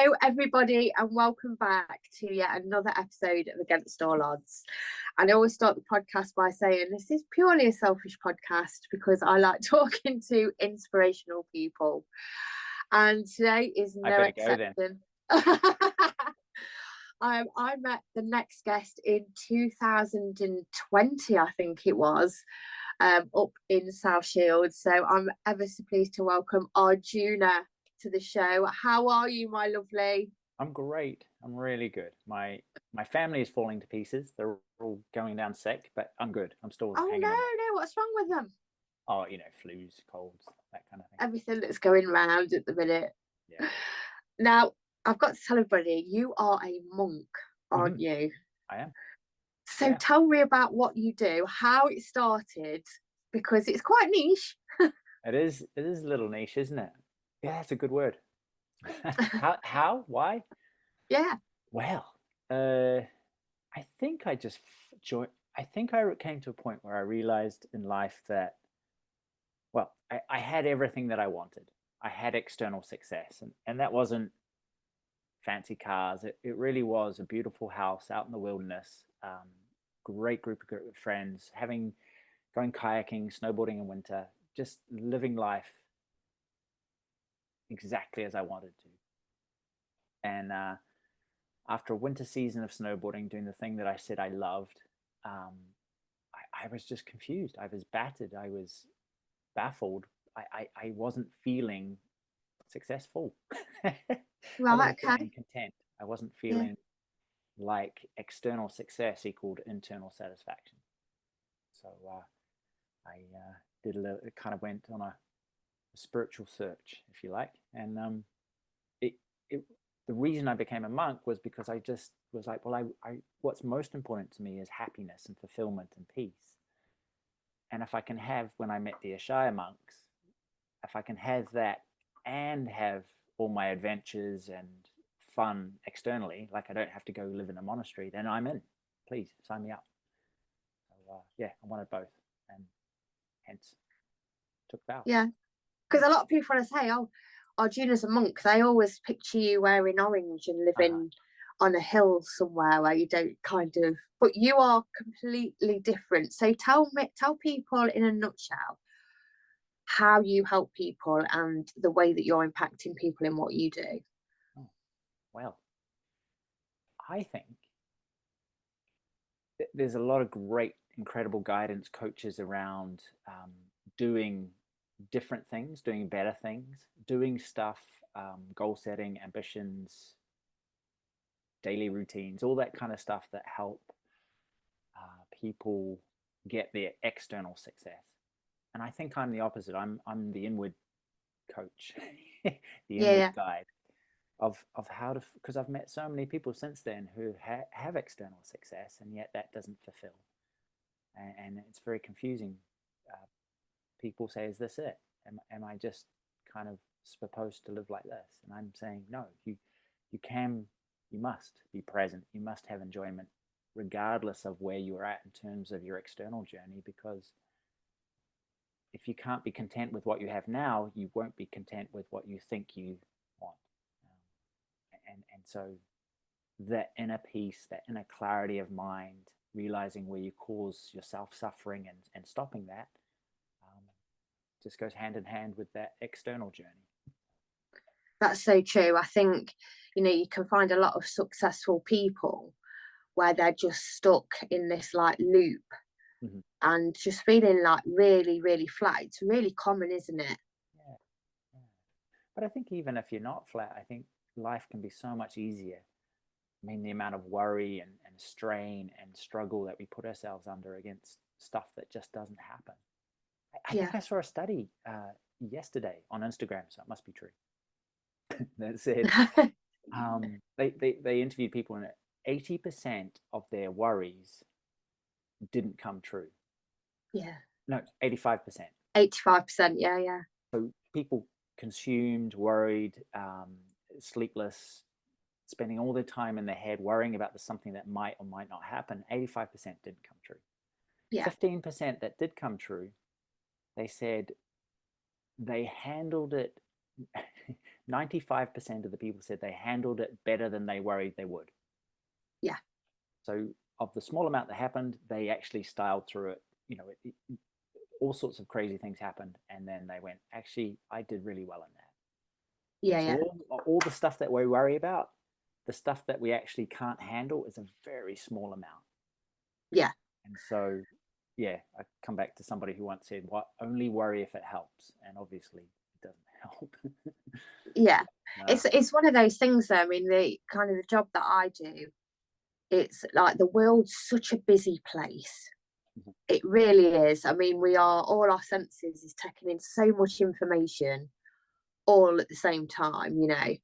Hello, everybody, and welcome back to yet another episode of Against All Odds. And I always start the podcast by saying this is purely a selfish podcast because I like talking to inspirational people. And today is no exception. I met the next guest in 2020, I think it was, up in South Shields. So I'm ever so pleased to welcome Arjuna to the show. How are you, my lovely? I'm great. I'm really good. My family is falling to pieces. They're all going down sick, but I'm good. I'm still hanging no, in. what's wrong with them? Oh, flus, colds, that kind of thing. Everything that's going around at the minute. Yeah. Now, I've got to tell everybody, you are a monk, aren't you? I am. So tell me about what you do, how it started, because it's quite niche. It is a little niche, isn't it? Yeah, that's a good word. How? Why? Yeah. Well, I think I just joined. I think I came to a point where I realized in life that, well, I had everything that I wanted. I had external success, and that wasn't fancy cars. It really was a beautiful house out in the wilderness. Great group of friends, going kayaking, snowboarding in winter, just living life exactly as I wanted to. And after a winter season of snowboarding, doing the thing that I said I loved, I was just confused. I was battered. I was baffled. I wasn't feeling successful. I wasn't feeling content. I wasn't feeling like external success equaled internal satisfaction. So I did a little, it kind of went on a spiritual search, if you like. And the reason I became a monk was because I just was like, well, I what's most important to me is happiness and fulfillment and peace. And if I can have, when I met the Ishaya monks, if I can have that and have all my adventures and fun externally, like I don't have to go live in a monastery, then I'm in. Please sign me up. So I wanted both, and hence took vows. Yeah, because a lot of people, want to say, oh, Arjuna's a monk, they always picture you wearing orange and living on a hill somewhere where you don't but you are completely different. So tell people in a nutshell how you help people and the way that you're impacting people in what you do. Oh, well, I think there's a lot of great, incredible guidance coaches around doing different things, doing better things, doing stuff, goal setting, ambitions, daily routines, all that kind of stuff that help people get their external success. And I think I'm the opposite. I'm the inward coach, the inward guide of how to, because I've met so many people since then who have external success, and yet that doesn't fulfill. And it's very confusing. People say, is this it? Am I just kind of supposed to live like this? And I'm saying, no, you must be present. You must have enjoyment regardless of where you're at in terms of your external journey, because if you can't be content with what you have now, you won't be content with what you think you want. And so that inner peace, that inner clarity of mind, realizing where you cause yourself suffering and stopping that, just goes hand in hand with that external journey. That's so true. I think, you can find a lot of successful people where they're just stuck in this like loop and just feeling like really, really flat. It's really common, isn't it? Yeah. But I think even if you're not flat, I think life can be so much easier. I mean, the amount of worry and strain and struggle that we put ourselves under against stuff that just doesn't happen. I think I saw a study yesterday on Instagram, so it must be true, that said they interviewed people, and 80% of their worries didn't come true. Yeah. No, 85%. 85%, yeah. So people consumed, worried, sleepless, spending all their time in their head worrying about something that might or might not happen. 85% didn't come true. Yeah. 15% that did come true, they said they handled it 95% of the people said they handled it better than they worried they would. Yeah. So of the small amount that happened, they actually styled through it. You know, all sorts of crazy things happened, and then they went, actually, I did really well in that. Yeah, so yeah. all the stuff that we worry about, the stuff that we actually can't handle, is a very small amount. Yeah. And so, yeah, I come back to somebody who once said, "What? Only worry if it helps," and obviously, it doesn't help. Yeah. No. It's one of those things though. I mean, the kind of the job that I do, it's like the world's such a busy place. Mhm. It really is. I mean, we are, all our senses is taking in so much information all at the same time, you know.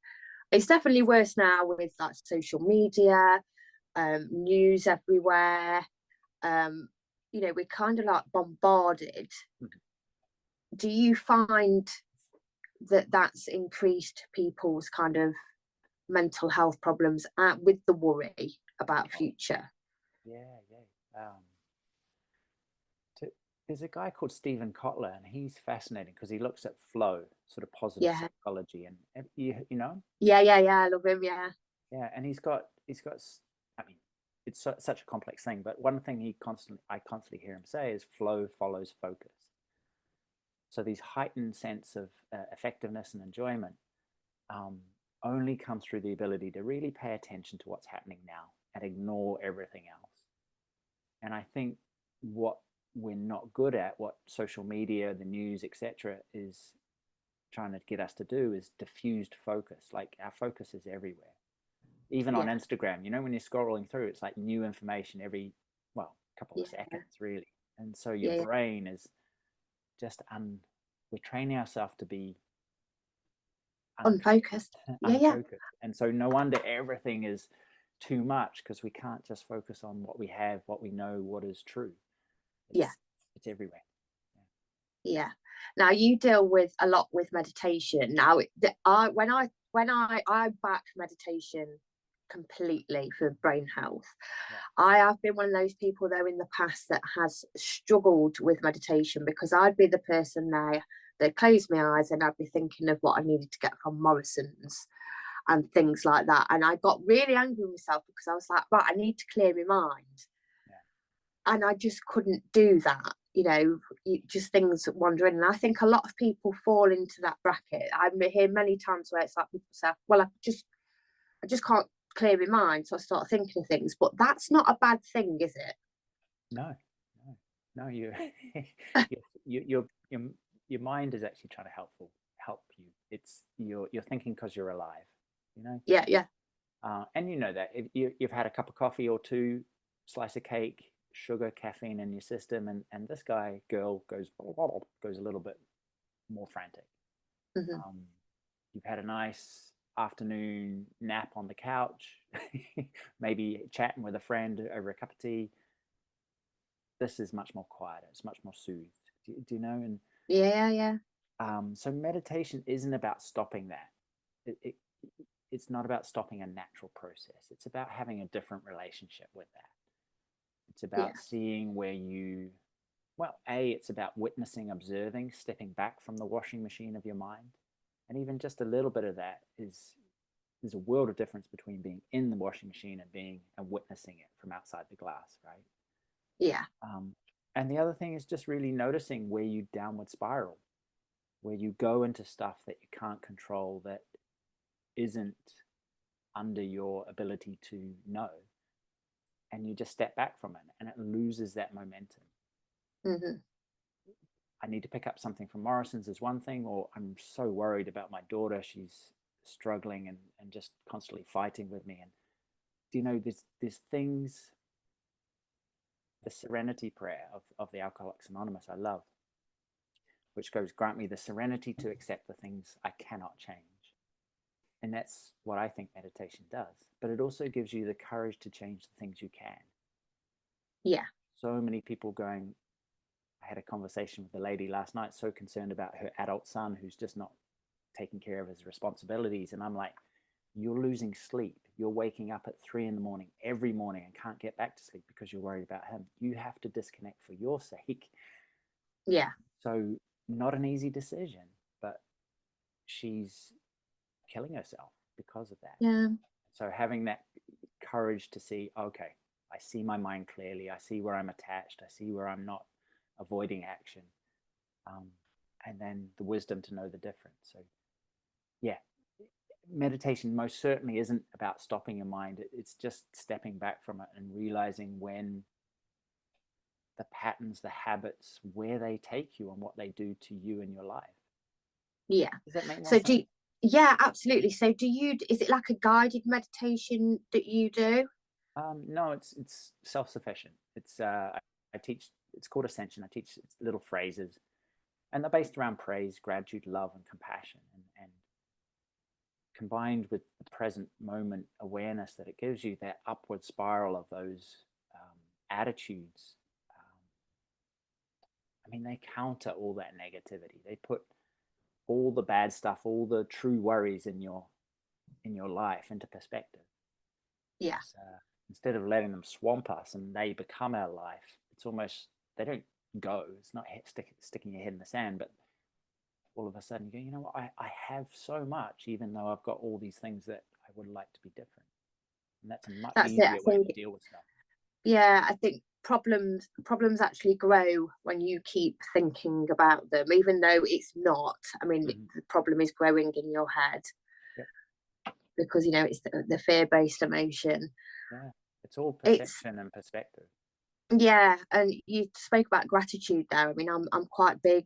It's definitely worse now with like social media, news everywhere. You know, we're kind of like bombarded. Mhm. Do you find that that's increased people's kind of mental health problems with the worry about Oh, future? yeah, yeah. There's a guy called Stephen Kotler, and he's fascinating because he looks at flow, sort of positive Yeah, psychology, and you know, yeah. I love him. Yeah, yeah, and he's got. I mean, it's such a complex thing, but one thing I constantly hear him say is flow follows focus. So these heightened sense of effectiveness and enjoyment um, only comes through the ability to really pay attention to what's happening now and ignore everything else. And I think what we're not good at, what social media, the news, etc., is trying to get us to do, is diffused focus. Like our focus is everywhere, even on yeah, Instagram. You know, when you're scrolling through, it's like new information every, well, couple of yeah, seconds, really. And so your yeah. brain is just we're training ourselves to be Unfocused. Yeah, yeah, unfocused. And so no wonder everything is too much, because we can't just focus on what we have, what we know, what is true. yeah, It's everywhere. yeah. Now you deal with a lot with meditation. Now, I back meditation completely for brain health. Yeah. I have been one of those people though in the past that has struggled with meditation, because I'd be the person there that closed my eyes and I'd be thinking of what I needed to get from Morrison's and things like that. And I got really angry with myself because I was like, right, I need to clear my mind. Yeah. And I just couldn't do that. You know, just things wandering. And I think a lot of people fall into that bracket. I hear many times where it's like people say, well, I just can't clear my mind, so I start thinking of things. But that's not a bad thing, is it? No, no, you, your mind is actually trying to help you. It's you're thinking because you're alive, you know. Yeah, yeah, And you know that if you've had a cup of coffee or two, slice of cake, sugar, caffeine in your system, and this girl goes a little bit more frantic. mm-hmm. Um, you've had a nice afternoon nap on the couch, maybe chatting with a friend over a cup of tea. This is much more quiet. It's much more soothed. Do you know? And Yeah, yeah, so meditation isn't about stopping that. It, it, it's not about stopping a natural process. It's about having a different relationship with that. It's yeah, about seeing where well, it's about witnessing, observing, stepping back from the washing machine of your mind. And even just a little bit of that there's a world of difference between being in the washing machine and witnessing it from outside the glass, right? yeah, Um, and the other thing is just really noticing where you downward spiral, where you go into stuff that you can't control, that isn't under your ability to know, and you just step back from it, and it loses that momentum. mm-hmm. I need to pick up something from Morrison's is one thing, or I'm so worried about my daughter. She's struggling and just constantly fighting with me. And do you know, there's things, the serenity prayer of the Alcoholics Anonymous I love, which goes, grant me the serenity to accept the things I cannot change. And that's what I think meditation does. But it also gives you the courage to change the things you can. Yeah, So many people going, I had a conversation with a lady last night, so concerned about her adult son who's just not taking care of his responsibilities. And I'm like, you're losing sleep. You're waking up at 3 a.m. every morning and can't get back to sleep because you're worried about him. You have to disconnect for your sake. yeah, So not an easy decision, but she's killing herself because of that. Yeah. So having that courage to see, okay, I see my mind clearly, I see where I'm attached, I see where I'm not avoiding action, and then the wisdom to know the difference. So yeah, meditation most certainly isn't about stopping your mind. It's just stepping back from it and realizing when the patterns, the habits, where they take you and what they do to you in your life. Yeah. Does that make more So sense? yeah, absolutely. So is it like a guided meditation that you do? No, it's self-sufficient. I teach. It's called Ascension. I teach little phrases, and they're based around praise, gratitude, love, and compassion, and combined with the present moment awareness that it gives you, that upward spiral of those attitudes. I mean, they counter all that negativity. They put all the bad stuff, all the true worries in your life into perspective. Yeah. Instead of letting them swamp us and they become our life, it's almost, they don't go. It's not sticking your head in the sand, but all of a sudden you go, you know what, I have so much, even though I've got all these things that I would like to be different. And that's a much That's it. I easier way think, to deal with stuff. yeah, I think problems actually grow when you keep thinking about them, even though it's not. I mean, the problem is growing in your head. Yep. Because it's the fear-based emotion. Yeah, it's all perception and perspective. Yeah, and you spoke about gratitude there. I mean, I'm quite big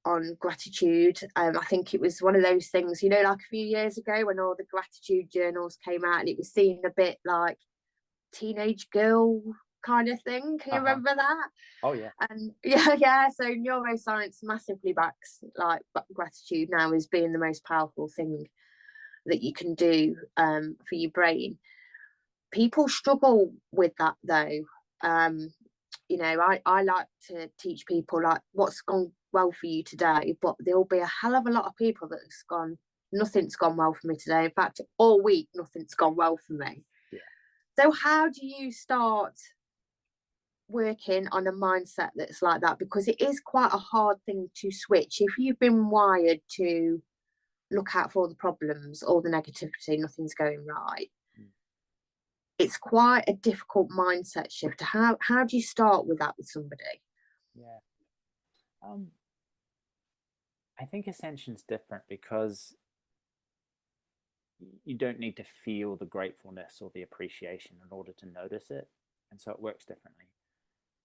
on gratitude. I think it was one of those things, like a few years ago when all the gratitude journals came out, and it was seen a bit like teenage girl kind of thing. Can you remember that? Oh yeah. And yeah. So neuroscience massively backs like gratitude now as being the most powerful thing that you can do for your brain. People struggle with that though. I like to teach people like what's gone well for you today, but there'll be a hell of a lot of people that's gone, nothing's gone well for me today. In fact, all week nothing's gone well for me. Yeah. So how do you start working on a mindset that's like that? Because it is quite a hard thing to switch. If you've been wired to look out for all the problems, all the negativity, nothing's going right, it's quite a difficult mindset shift. How do you start with that with somebody? Yeah. I think Ascension's different because you don't need to feel the gratefulness or the appreciation in order to notice it, and so it works differently.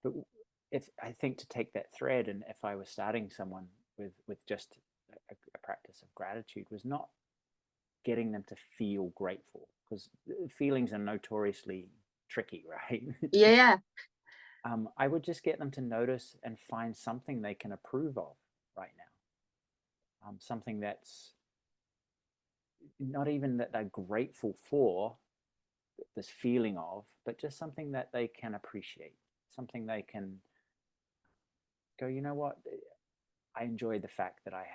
But if I think to take that thread, and if I was starting someone with just a practice of gratitude, was not getting them to feel grateful, because feelings are notoriously tricky, right? Yeah. I would just get them to notice and find something they can approve of right now. Something that's not even that they're grateful for, this feeling of, but just something that they can appreciate, something they can go, you know what, I enjoy the fact that I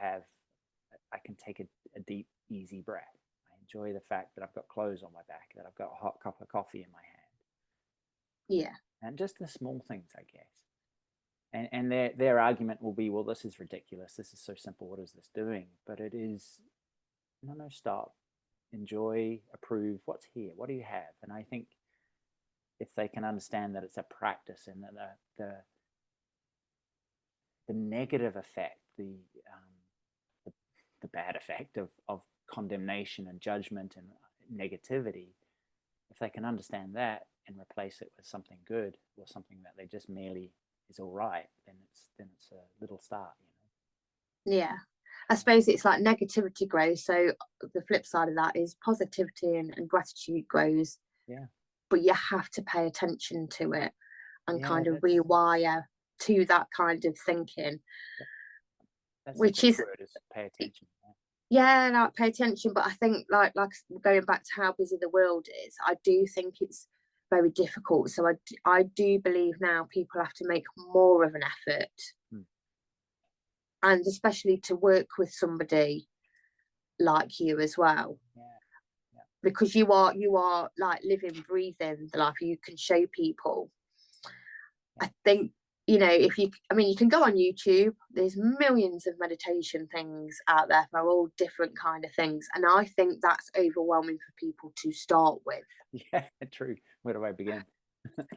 can take a deep, easy breath. I enjoy the fact that I've got clothes on my back, that I've got a hot cup of coffee in my hand. Yeah. And just the small things, I guess. And their argument will be, well, this is ridiculous. This is so simple. What is this doing? But it is, no, stop. Enjoy, approve. What's here? What do you have? And I think if they can understand that it's a practice, and that the negative effect, the bad effect of condemnation and judgment and negativity, if they can understand that and replace it with something good, or something that they just merely is all right, then it's a little start, Yeah. I suppose it's like negativity grows, so the flip side of that is positivity and gratitude grows. Yeah. But you have to pay attention to it and kind of that's rewire to that kind of thinking. Which the is word, is pay attention. Yeah, like pay attention. But I think like going back to how busy the world is, I do think it's very difficult. So I do believe now people have to make more of an effort, and especially to work with somebody like you as well. Yeah. Because you are like living, breathing the life. You can show people. I think you know, if you, I mean, you can go on YouTube, there's millions of meditation things out there for all different kind of things. And I think that's overwhelming for people to start with. Yeah, true. Where do I begin?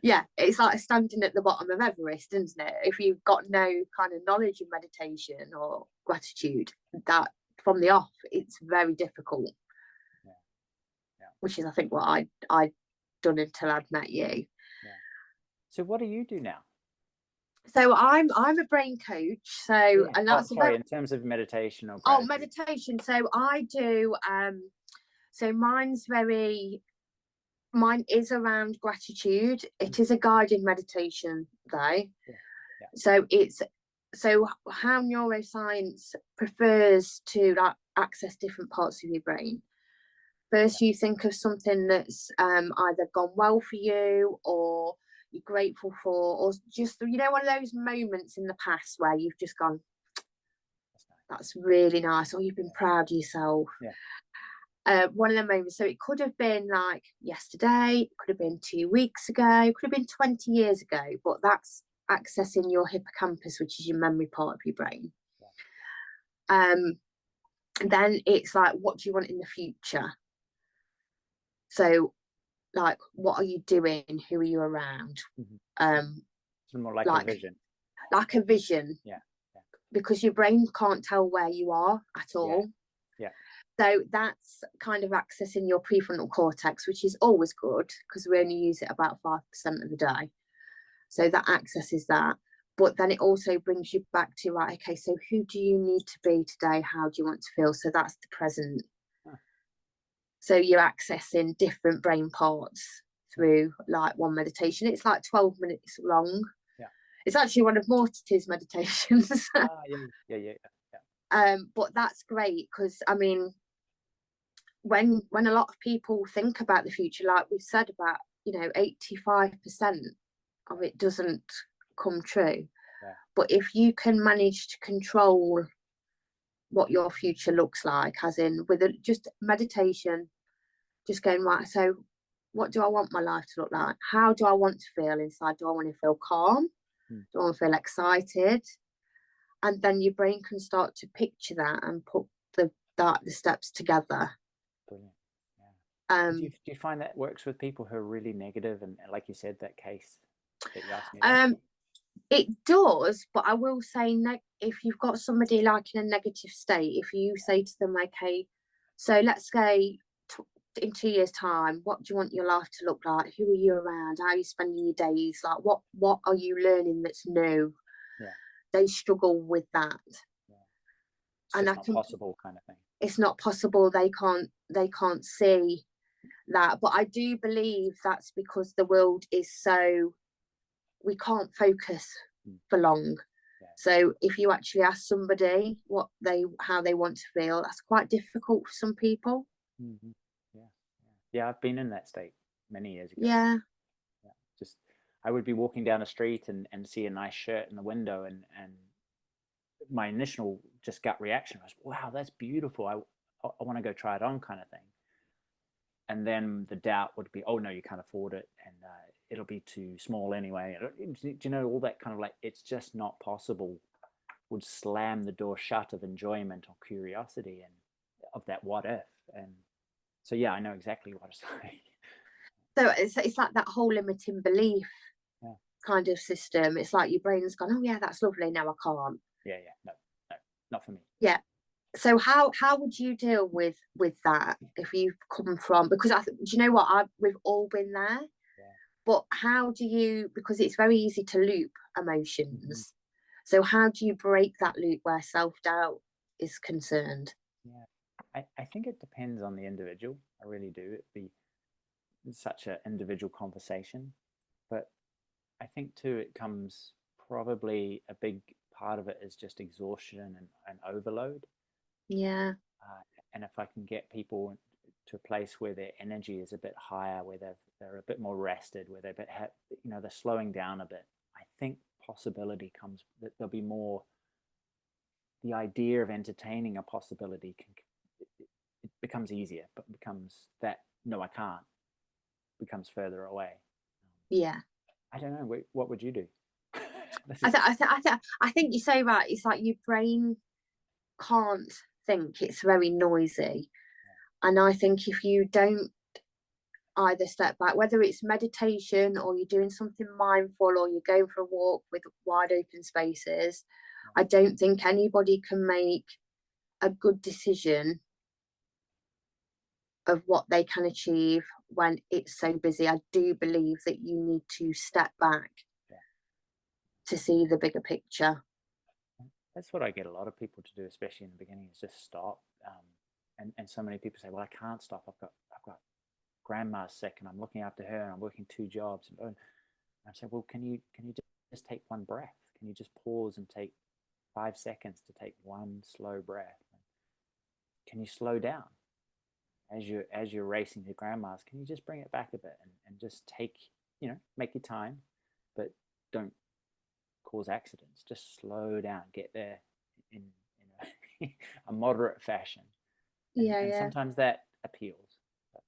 Yeah, it's like standing at the bottom of Everest, isn't it? If you've got no kind of knowledge of meditation or gratitude, that from the off, it's very difficult. Yeah. Yeah. Which is, I think, what I'd done until I'd met you. Yeah. So what do you do now? So I'm a brain coach. So Yeah. and that's sorry, in terms of meditation or oh, gratitude. meditation. So I do so mine is around gratitude. It is a guided meditation though. Yeah. Yeah. So it's how neuroscience prefers to like access different parts of your brain. First, you think of something that's either gone well for you, or you're grateful for, or just, you know, one of those moments in the past where you've just gone, that's really nice, or you've been proud of yourself. Yeah. One of the moments. So it could have been like yesterday, it could have been 2 weeks ago, it could have been 20 years ago, but that's accessing your hippocampus, which is your memory part of your brain. Yeah. Then it's like, what do you want in the future? So, like, what are you doing? Who are you around? So more like a vision. Like a vision. Yeah. Yeah. Because your brain can't tell where you are at all. Yeah. So that's kind of accessing your prefrontal cortex, which is always good because we only use it about 5% of the day. So that accesses that. But then it also brings you back to, right, okay, so who do you need to be today? How do you want to feel? So that's the present. So you're accessing different brain parts through like one meditation. It's like 12 minutes long. Yeah. It's actually one of Morty's meditations. Yeah. But that's great because, I mean, when a lot of people think about the future, like we've said, about, you know, 85% of it doesn't come true. Yeah. But if you can manage to control what your future looks like, as in with just meditation, just going, right, so what do I want my life to look like? How do I want to feel inside? Do I want to feel calm? Do I want to feel excited? And then your brain can start to picture that and put the steps together. Brilliant. Yeah. Do you find that works with people who are really negative, and like you said, that case that you asked me about? It does, but I will say, if you've got somebody like in a negative state, if you say to them, okay, so let's say in 2 years' time, what do you want your life to look like? Who are you around? How are you spending your days? Like, what are you learning that's new? Yeah. They struggle with that. Yeah. It's just not possible, kind of thing. It's not possible. They can't see that. But I do believe that's because the world is so, we can't focus for long. Yeah. So if you actually ask somebody how they want to feel, that's quite difficult for some people. Mm-hmm. Yeah, I've been in that state many years ago. Yeah. Just, I would be walking down the street and see a nice shirt in the window, and my initial just gut reaction was, wow, that's beautiful. I want to go try it on, kind of thing. And then the doubt would be, oh no, you can't afford it, and it'll be too small anyway. Do you know, all that kind of like, it's just not possible, would slam the door shut of enjoyment or curiosity and of that what if. And so, yeah, I know exactly what to say. So it's like that whole limiting belief kind of system. It's like your brain's gone, oh yeah, that's lovely, now I can't. Yeah, no, not for me. Yeah. So how would you deal with that if you've come from, because do you know what, we've all been there. Yeah. But how do you, because it's very easy to loop emotions. So how do you break that loop where self-doubt is concerned? Yeah, I think it depends on the individual. I really do. It'd be such an individual conversation, but I think too, it comes, probably a big part of it is just exhaustion and overload. Yeah. And if I can get people to a place where their energy is a bit higher, where they're a bit more rested, where they're slowing down a bit, I think possibility comes, that there'll be more, the idea of entertaining a possibility it becomes easier, but becomes that, no, I can't, becomes further away. Yeah. I don't know. What would you do? I think you're so right. It's like your brain can't think. It's very noisy. And I think if you don't either step back, whether it's meditation or you're doing something mindful or you're going for a walk with wide open spaces, I don't think anybody can make a good decision of what they can achieve when it's so busy. I do believe that you need to step back to see the bigger picture. That's what I get a lot of people to do, especially in the beginning, is just stop. And so many people say, well, I can't stop. I've got grandma's sick and I'm looking after her and I'm working 2 jobs. And I say, well, can you just take one breath? Can you just pause and take 5 seconds to take one slow breath? Can you slow down as you're racing to grandma's? Can you just bring it back a bit and just take, make your time, but don't cause accidents. Just slow down, get there in a moderate fashion. And sometimes that appeals. But,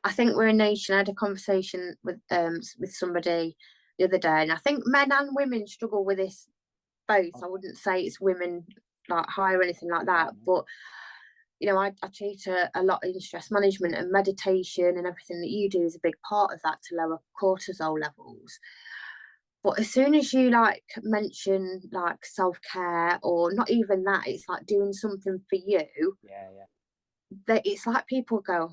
I think we're a nation. I had a conversation with somebody the other day, and I think men and women struggle with this both. I wouldn't say it's women like high or anything like that, but I treat a lot in stress management, and meditation and everything that you do is a big part of that to lower cortisol levels. But as soon as you mention self-care, or not even that, it's like doing something for you. That it's like people go,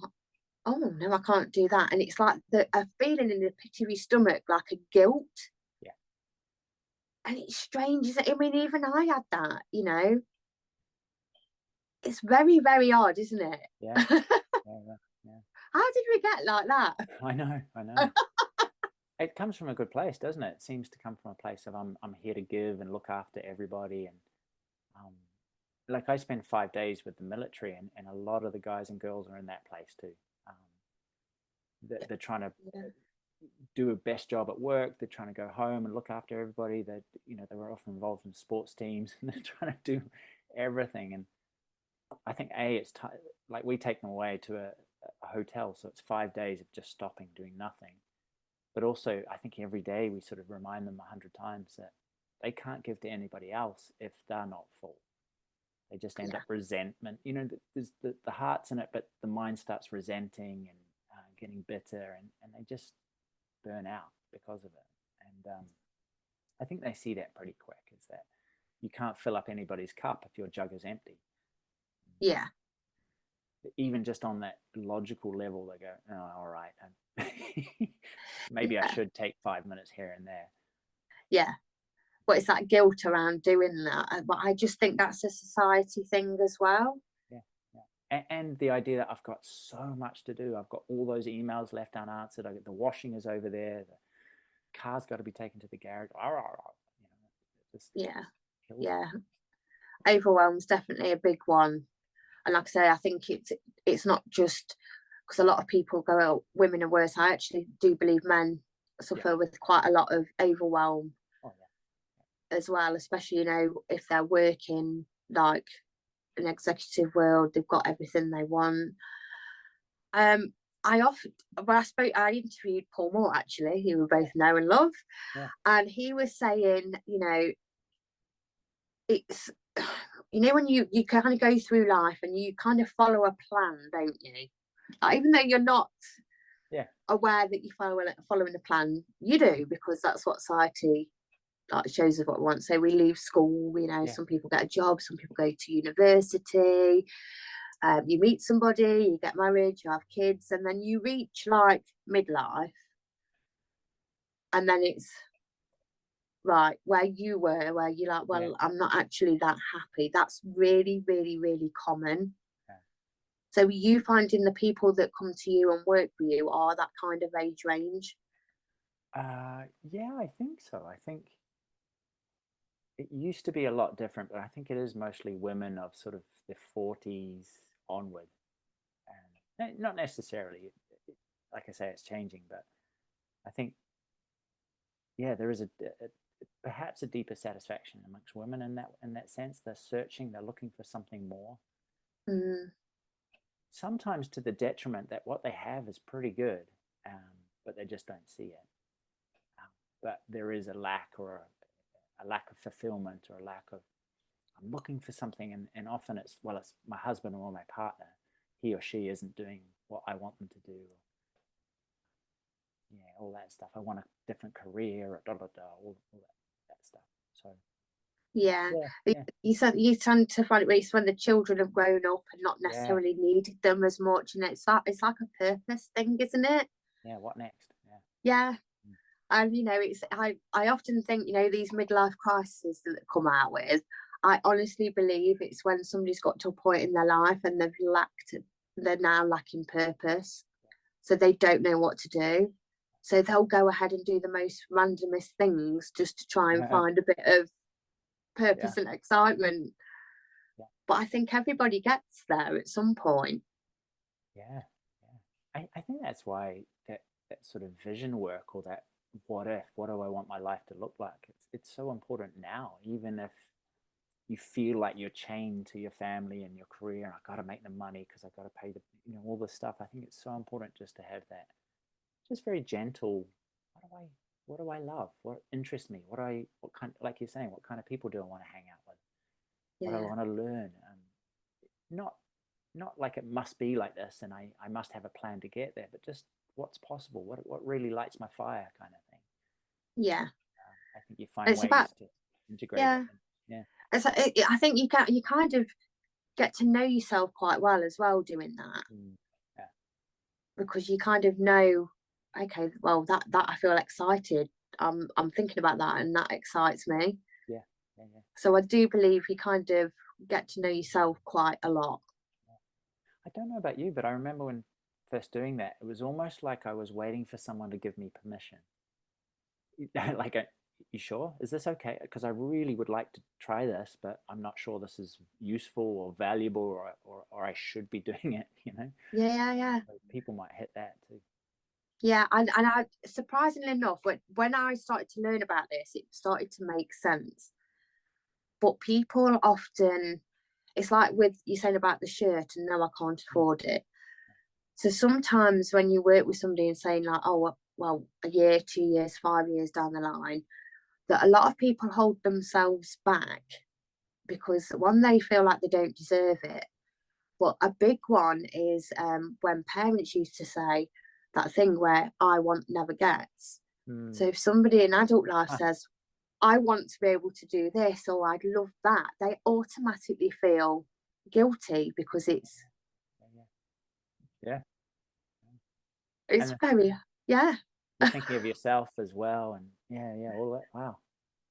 oh no, I can't do that, and it's like a feeling in the pit of your stomach, like a guilt. And it's strange, isn't it? I mean, even I had that. It's very, very odd, isn't it? Yeah. How did we get like that? I know. It comes from a good place, doesn't it? It seems to come from a place of I'm here to give and look after everybody. And like I spend 5 days with the military, and a lot of the guys and girls are in that place too. They're trying to do a best job at work. They're trying to go home and look after everybody. That they were often involved in sports teams, and they're trying to do everything. And I think it's like we take them away to a hotel, so it's 5 days of just stopping, doing nothing. But also, I think every day we sort of remind them 100 times that they can't give to anybody else if they're not full. They just end up resentment. There's the heart's in it, but the mind starts resenting and getting bitter, and they just burn out because of it. And I think they see that pretty quick, is that you can't fill up anybody's cup if your jug is empty. Yeah. Even just on that logical level, they go, oh, all right. Maybe I should take 5 minutes here and there. Yeah. But it's that guilt around doing that. But I just think that's a society thing as well. And the idea that I've got so much to do. I've got all those emails left unanswered. The washing is over there. The car's got to be taken to the garage. Overwhelm's definitely a big one. And like I say, I think it's not just because a lot of people go, oh, women are worse. I actually do believe men suffer with quite a lot of overwhelm as well, especially, if they're working like an executive world, they've got everything they want. I interviewed Paul Moore, actually, who we both know and love. And he was saying, it's, when you kind of go through life and you kind of follow a plan, don't you? Like, even though you're not aware that you're following a plan, you do, because that's what society shows us what we want. So we leave school, some people get a job, some people go to university, you meet somebody, you get married, you have kids, and then you reach midlife, and then it's right where you were, where you're like, well, I'm not actually that happy. That's really, really, really common. So are you finding the people that come to you and work for you are that kind of age range? Yeah, I think so. I think it used to be a lot different, but I think it is mostly women of sort of the 40s onward. And not necessarily, like I say, it's changing, but I think, there is perhaps a deeper satisfaction amongst women in that sense. They're searching, they're looking for something more. Sometimes to the detriment that what they have is pretty good, but they just don't see it. But there is a lack or a lack of fulfillment or a lack of, I'm looking for something, and often it's my husband or my partner, he or she isn't doing what I want them to do. Yeah, all that stuff. I want a different career, or all that stuff. So Yeah. yeah. You tend to find it when the children have grown up and not Yeah. necessarily needed them as much, and it's like a purpose thing, isn't it? Yeah. What next? Yeah. And it's I often think, these midlife crises that they come out with, I honestly believe it's when somebody's got to a point in their life and they're now lacking purpose, so they don't know what to do. So they'll go ahead and do the most randomest things just to try and find a bit of purpose and excitement. Yeah. But I think everybody gets there at some point. Yeah. I think that's why that sort of vision work, or that what do I want my life to look like? It's so important now, even if you feel like you're chained to your family and your career, and I got to make the money because I got to pay all this stuff. I think it's so important just to have that, just very gentle. What do I love? What interests me? What kind, like you're saying, what kind of people do I want to hang out with? What do I want to learn? Not like it must be like this and I must have a plan to get there, but just what's possible, what really lights my fire, kind of thing. Yeah. I think you find ways to integrate it. Yeah. I think you kind of get to know yourself quite well as well doing that. Yeah. Because you kind of know, okay, well, that I feel excited. I'm thinking about that and that excites me. Yeah. So I do believe you kind of get to know yourself quite a lot. I don't know about you, but I remember when first doing that, it was almost like I was waiting for someone to give me permission. Like, you sure? Is this okay? Because I really would like to try this, but I'm not sure this is useful or valuable, or I should be doing it, Yeah. So people might hit that too. Yeah, and I, surprisingly enough, when I started to learn about this, it started to make sense. But people often, it's like with you saying about the shirt, and no, I can't afford it. So sometimes when you work with somebody and saying like, oh, well, a year, 2 years, 5 years down the line, that a lot of people hold themselves back because one, they feel like they don't deserve it. But a big one is when parents used to say that thing where I want never gets. So if somebody in adult life says, I want to be able to do this, or I'd love that, they automatically feel guilty because it's and very, you're thinking of yourself as well, and all that. Wow.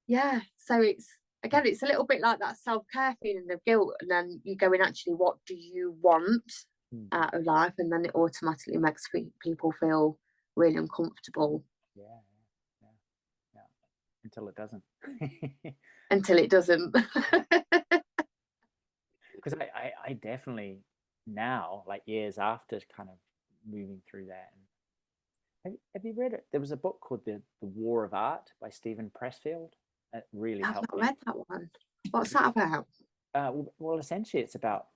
Yeah, so it's a little bit like that self-care feeling of guilt, and then you go in, actually, what do you want out of life, and then it automatically makes people feel really uncomfortable. Yeah. Until it doesn't. Until it doesn't. Because I definitely now, like years after kind of moving through that, and have you read it? There was a book called the War of Art by Stephen Pressfield. It really I've helped not me. read that one. What's that about? Well, essentially, it's about,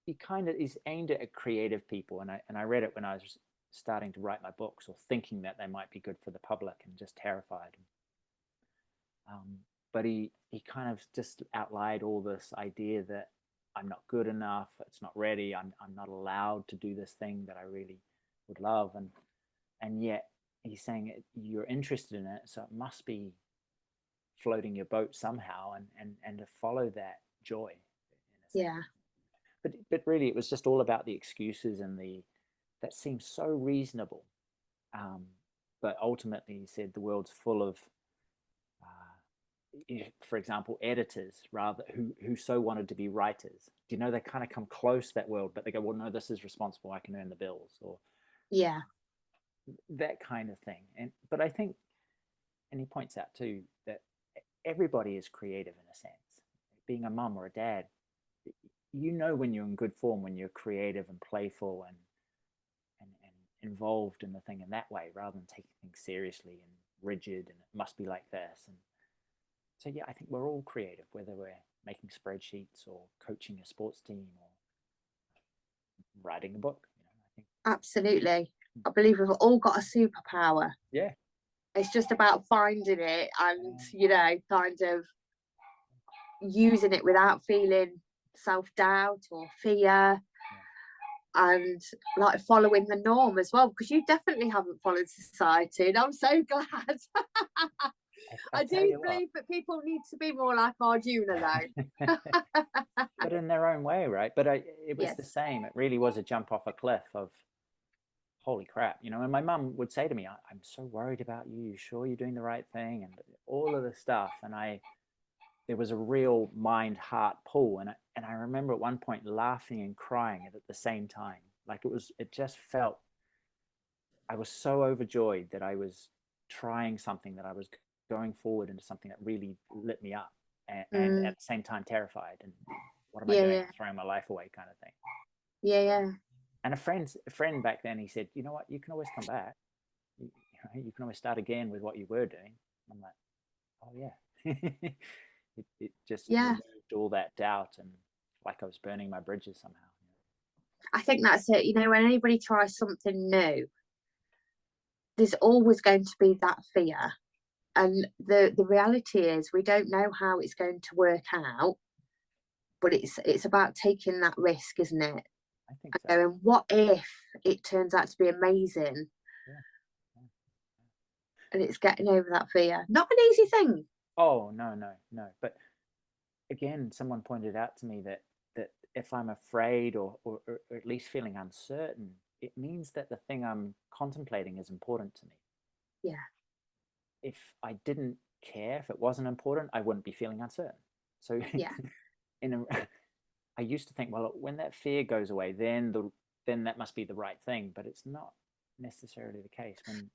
he's aimed at creative people, and I read it when I was starting to write my books, or thinking that they might be good for the public, and just terrified. But he kind of just outlined all this idea that I'm not good enough, it's not ready, I'm not allowed to do this thing that I really would love, and yet he's saying you're interested in it, so it must be floating your boat somehow, and to follow that joy. Yeah. But really, it was just all about the excuses and that seems so reasonable. But ultimately, he said the world's full of, for example, editors who so wanted to be writers. Do you know, they kind of come close, that world, but they go, well, no, this is responsible, I can earn the bills, or that kind of thing. But I think, and he points out too, that everybody is creative in a sense. Being a mum or a dad, when you're in good form, when you're creative and playful and involved in the thing in that way, rather than taking things seriously and rigid and it must be like this. And so yeah, I think we're all creative, whether we're making spreadsheets or coaching a sports team or writing a book. I think Absolutely. I believe we've all got a superpower. Yeah. It's just about finding it and, you know, kind of using it without feeling self-doubt or fear, and like following the norm as well, because you definitely haven't followed society, and I'm so glad. I tell do you what. believe that people need to be more like Arjuna though. But in their own way, right? But it was Yes. the same. It really was a jump off a cliff of, holy crap, you know. And my mum would say to me, I'm so worried about you. You sure you're doing the right thing? And all of the stuff. And there was a real mind heart pull. And I remember at one point laughing and crying at the same time. Like it just felt, I was so overjoyed that I was trying something, that I was going forward into something that really lit me up, and at the same time terrified. And what am I doing? Yeah. Throwing my life away, kind of thing. Yeah. And a friend back then, he said, you know what, you can always come back. You can always start again with what you were doing. I'm like, oh yeah. it just Yeah. removed all that doubt, and like I was burning my bridges somehow. I think that's it. You know, when anybody tries something new, there's always going to be that fear. And the reality is we don't know how it's going to work out, but it's about taking that risk, isn't it? I think so. And what if it turns out to be amazing? Yeah. And it's getting over that fear. Not an easy thing. Oh no. But again, someone pointed out to me that if I'm afraid, or at least feeling uncertain, it means that the thing I'm contemplating is important to me. Yeah. If I didn't care, if it wasn't important, I wouldn't be feeling uncertain. So Yeah. I used to think, well, when that fear goes away, then that must be the right thing. But it's not necessarily the case. When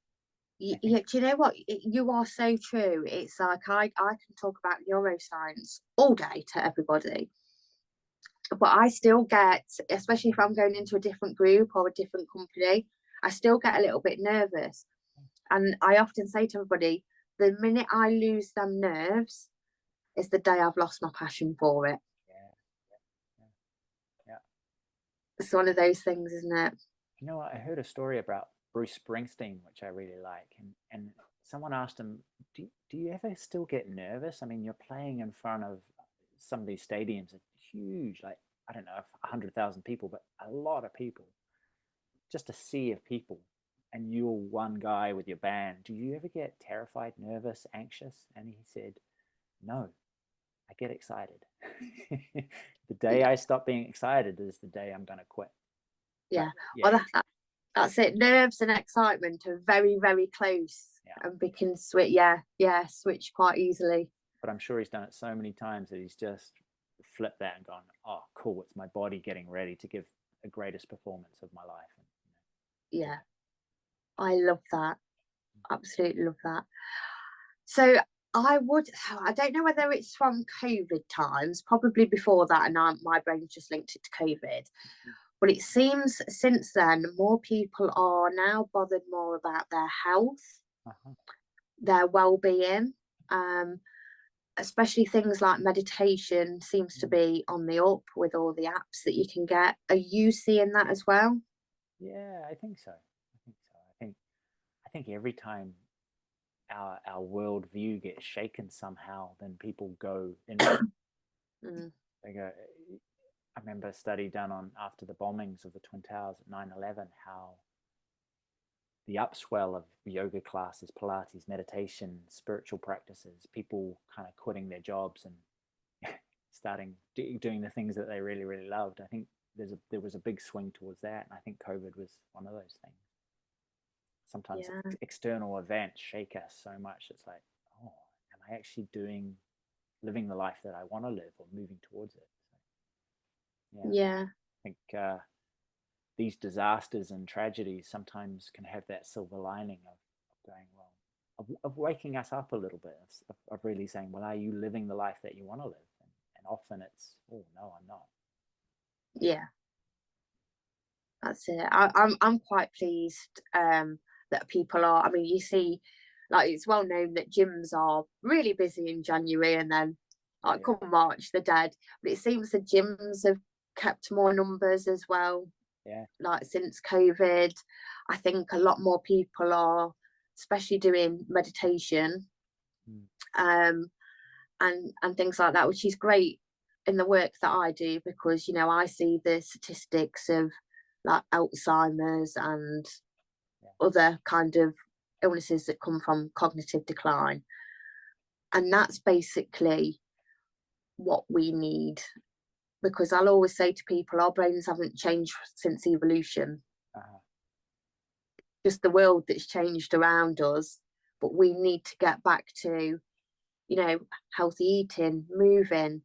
Yeah, do you know what? You are so true. It's like I can talk about neuroscience all day to everybody, but I still get, especially if I'm going into a different group or a different company, I still get a little bit nervous. And I often say to everybody, the minute I lose them nerves is the day I've lost my passion for it. Yeah. It's one of those things, isn't it? You know what? I heard a story about Bruce Springsteen, which I really like, and someone asked him, do you ever still get nervous? I mean, you're playing in front of some of these stadiums are huge, like, I don't know if 100,000 people, but a lot of people, just a sea of people, and you're one guy with your band. Do you ever get terrified, nervous, anxious? And he said, no, I get excited. The day I stop being excited is the day I'm going to quit. Yeah. But, yeah, Well, that's it. Nerves and excitement are very, very close, and we can switch. Yeah, switch quite easily. But I'm sure he's done it so many times that he's just flipped that and gone, oh, cool, it's my body getting ready to give the greatest performance of my life. Yeah, I love that. Absolutely love that. So I don't know whether it's from COVID times, probably before that, and my brain just linked it to COVID. But it seems since then, more people are now bothered more about their health, their well-being, especially things like meditation seems to be on the up with all the apps that you can get. Are you seeing that as well? Yeah, I think so. I think every time our worldview gets shaken somehow, then people go in. They go. I remember a study done on after the bombings of the Twin Towers at 9/11, how the upswell of yoga classes, Pilates, meditation, spiritual practices, people kind of quitting their jobs and starting doing the things that they really, really loved. I think there was a big swing towards that, and I think COVID was one of those things. Sometimes external events shake us so much. It's like, oh, am I actually living the life that I want to live, or moving towards it? So, yeah. I think these disasters and tragedies sometimes can have that silver lining of going, well, of waking us up a little bit, of really saying, well, are you living the life that you want to live? And often it's, oh no, I'm not. Yeah, that's it. I'm quite pleased that people are. I mean, you see, like it's well known that gyms are really busy in January, and then like come March they're dead. But it seems the gyms have kept more numbers as well. Yeah. Like since COVID, I think a lot more people are especially doing meditation, Mm. and things like that, which is great in the work that I do, because I see the statistics of like Alzheimer's and Yeah. other kind of illnesses that come from cognitive decline, and that's basically what we need. Because I'll always say to people, our brains haven't changed since evolution, Uh-huh. just the world that's changed around us. But we need to get back to, healthy eating, moving,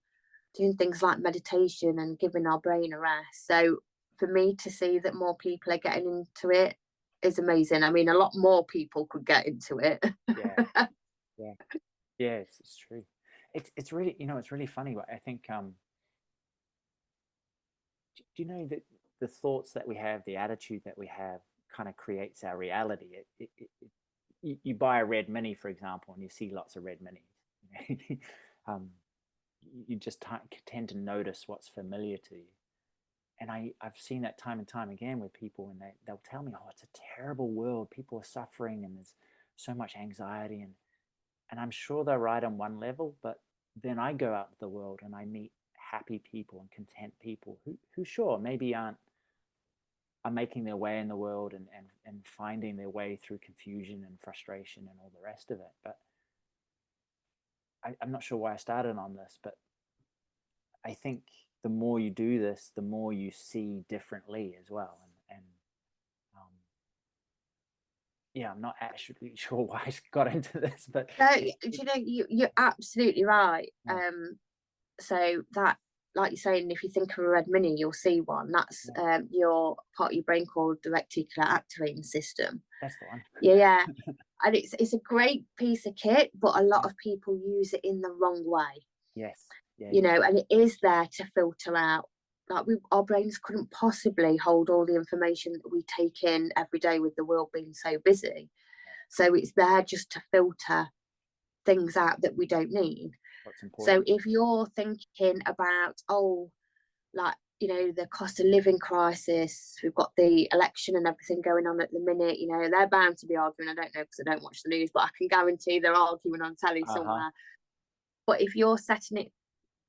doing things like meditation and giving our brain a rest. So for me to see that more people are getting into it is amazing. I mean, a lot more people could get into it. Yeah. Yeah. Yeah, it's true. It's really, it's really funny. But I think do you know that the thoughts that we have, the attitude that we have, kind of creates our reality. You buy a red mini, for example, and you see lots of red minis. um, you just tend to notice what's familiar to you. And I've seen that time and time again with people, and they'll tell me, oh, it's a terrible world. People are suffering and there's so much anxiety. And I'm sure they're right on one level, but then I go out to the world and I meet happy people and content people who sure, maybe are making their way in the world and finding their way through confusion and frustration and all the rest of it. But I'm not sure why I started on this, but I think the more you do this, the more you see differently as well. And um, yeah, I'm not actually sure why I got into this, but No, you're absolutely right. yeah, So that, like you're saying, if you think of a red mini, you'll see one. That's yeah, your part of your brain called the reticular activating system. that's the one. Yeah, and it's a great piece of kit, but a lot Yeah. of people use it in the wrong way. Yes. Yeah. Yeah. And it is there to filter out. Like our brains couldn't possibly hold all the information that we take in every day with the world being so busy. So it's there just to filter things out that we don't need. What's So important. if you're thinking about, like, the cost of living crisis, we've got the election and everything going on at the minute, they're bound to be arguing. I don't know because I don't watch the news, but I can guarantee they're arguing on telly Uh-huh. somewhere. But if you're setting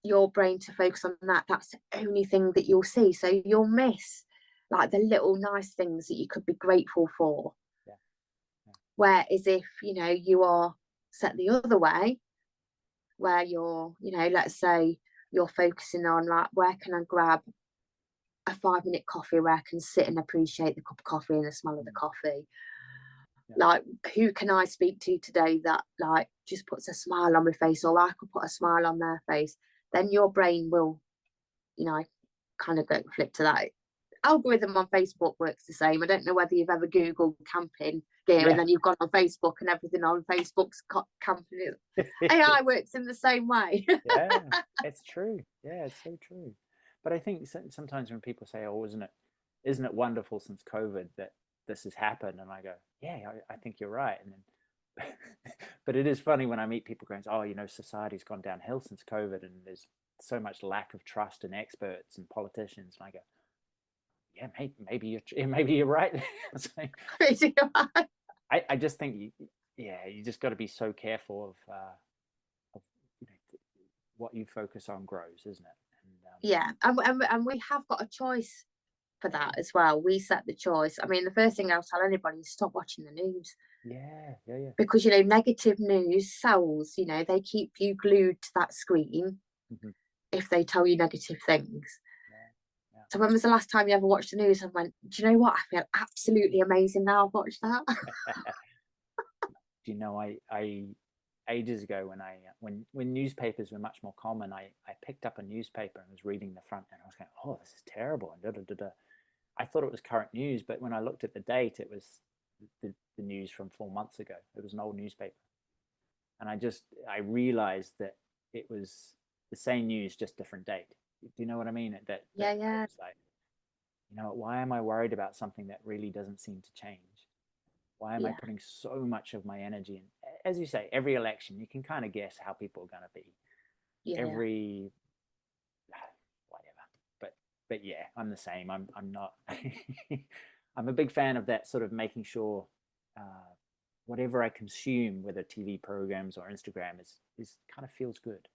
your brain to focus on that, that's the only thing that you'll see. So you'll miss like the little nice things that you could be grateful for. Yeah. Yeah. Whereas if, you are set the other way, where you're, let's say you're focusing on like, where can I grab a 5-minute coffee where I can sit and appreciate the cup of coffee and the smell of the coffee. Yeah. Like, who can I speak to today that like just puts a smile on my face, or I could put a smile on their face? Then your brain will, kind of go flip to that. Algorithm on Facebook works the same. I don't know whether you've ever Googled camping gear and Yeah. then you've gone on Facebook and everything on Facebook's camping. AI works in the same way. Yeah, it's true. Yeah, it's so true. But I think sometimes when people say, "Oh, isn't it wonderful since COVID that this has happened?" and I go, "Yeah, I think you're right." And then, but it is funny when I meet people going, "Oh, society's gone downhill since COVID, and there's so much lack of trust in experts and politicians." And I go, "Yeah, maybe you're right." I just think you just got to be so careful of what you focus on grows, isn't it? Yeah, and we have got a choice for that as well. We set the choice. I mean, the first thing I'll tell anybody is stop watching the news, Yeah, yeah, yeah. because negative news sells. They keep you glued to that screen Mm-hmm. if they tell you negative things. Yeah, yeah. So when was the last time you ever watched the news and went, do you know what? I feel absolutely amazing now I've watched that. Do you know, I ages ago when newspapers were much more common, I picked up a newspaper and was reading the front, and I was going, oh, this is terrible, and da da da da. I thought it was current news, but when I looked at the date, it was the news from 4 months ago. It was an old newspaper, and I realized that it was the same news, just different date. Do you know what I mean? That I Yeah. was like, why am I worried about something that really doesn't seem to change? Why am I Yeah. putting so much of my energy in? As you say, every election, you can kind of guess how people are going to be. Yeah. Every whatever, but yeah, I'm the same. I'm not. I'm a big fan of that sort of making sure whatever I consume, whether TV programs or Instagram, is kind of feels good.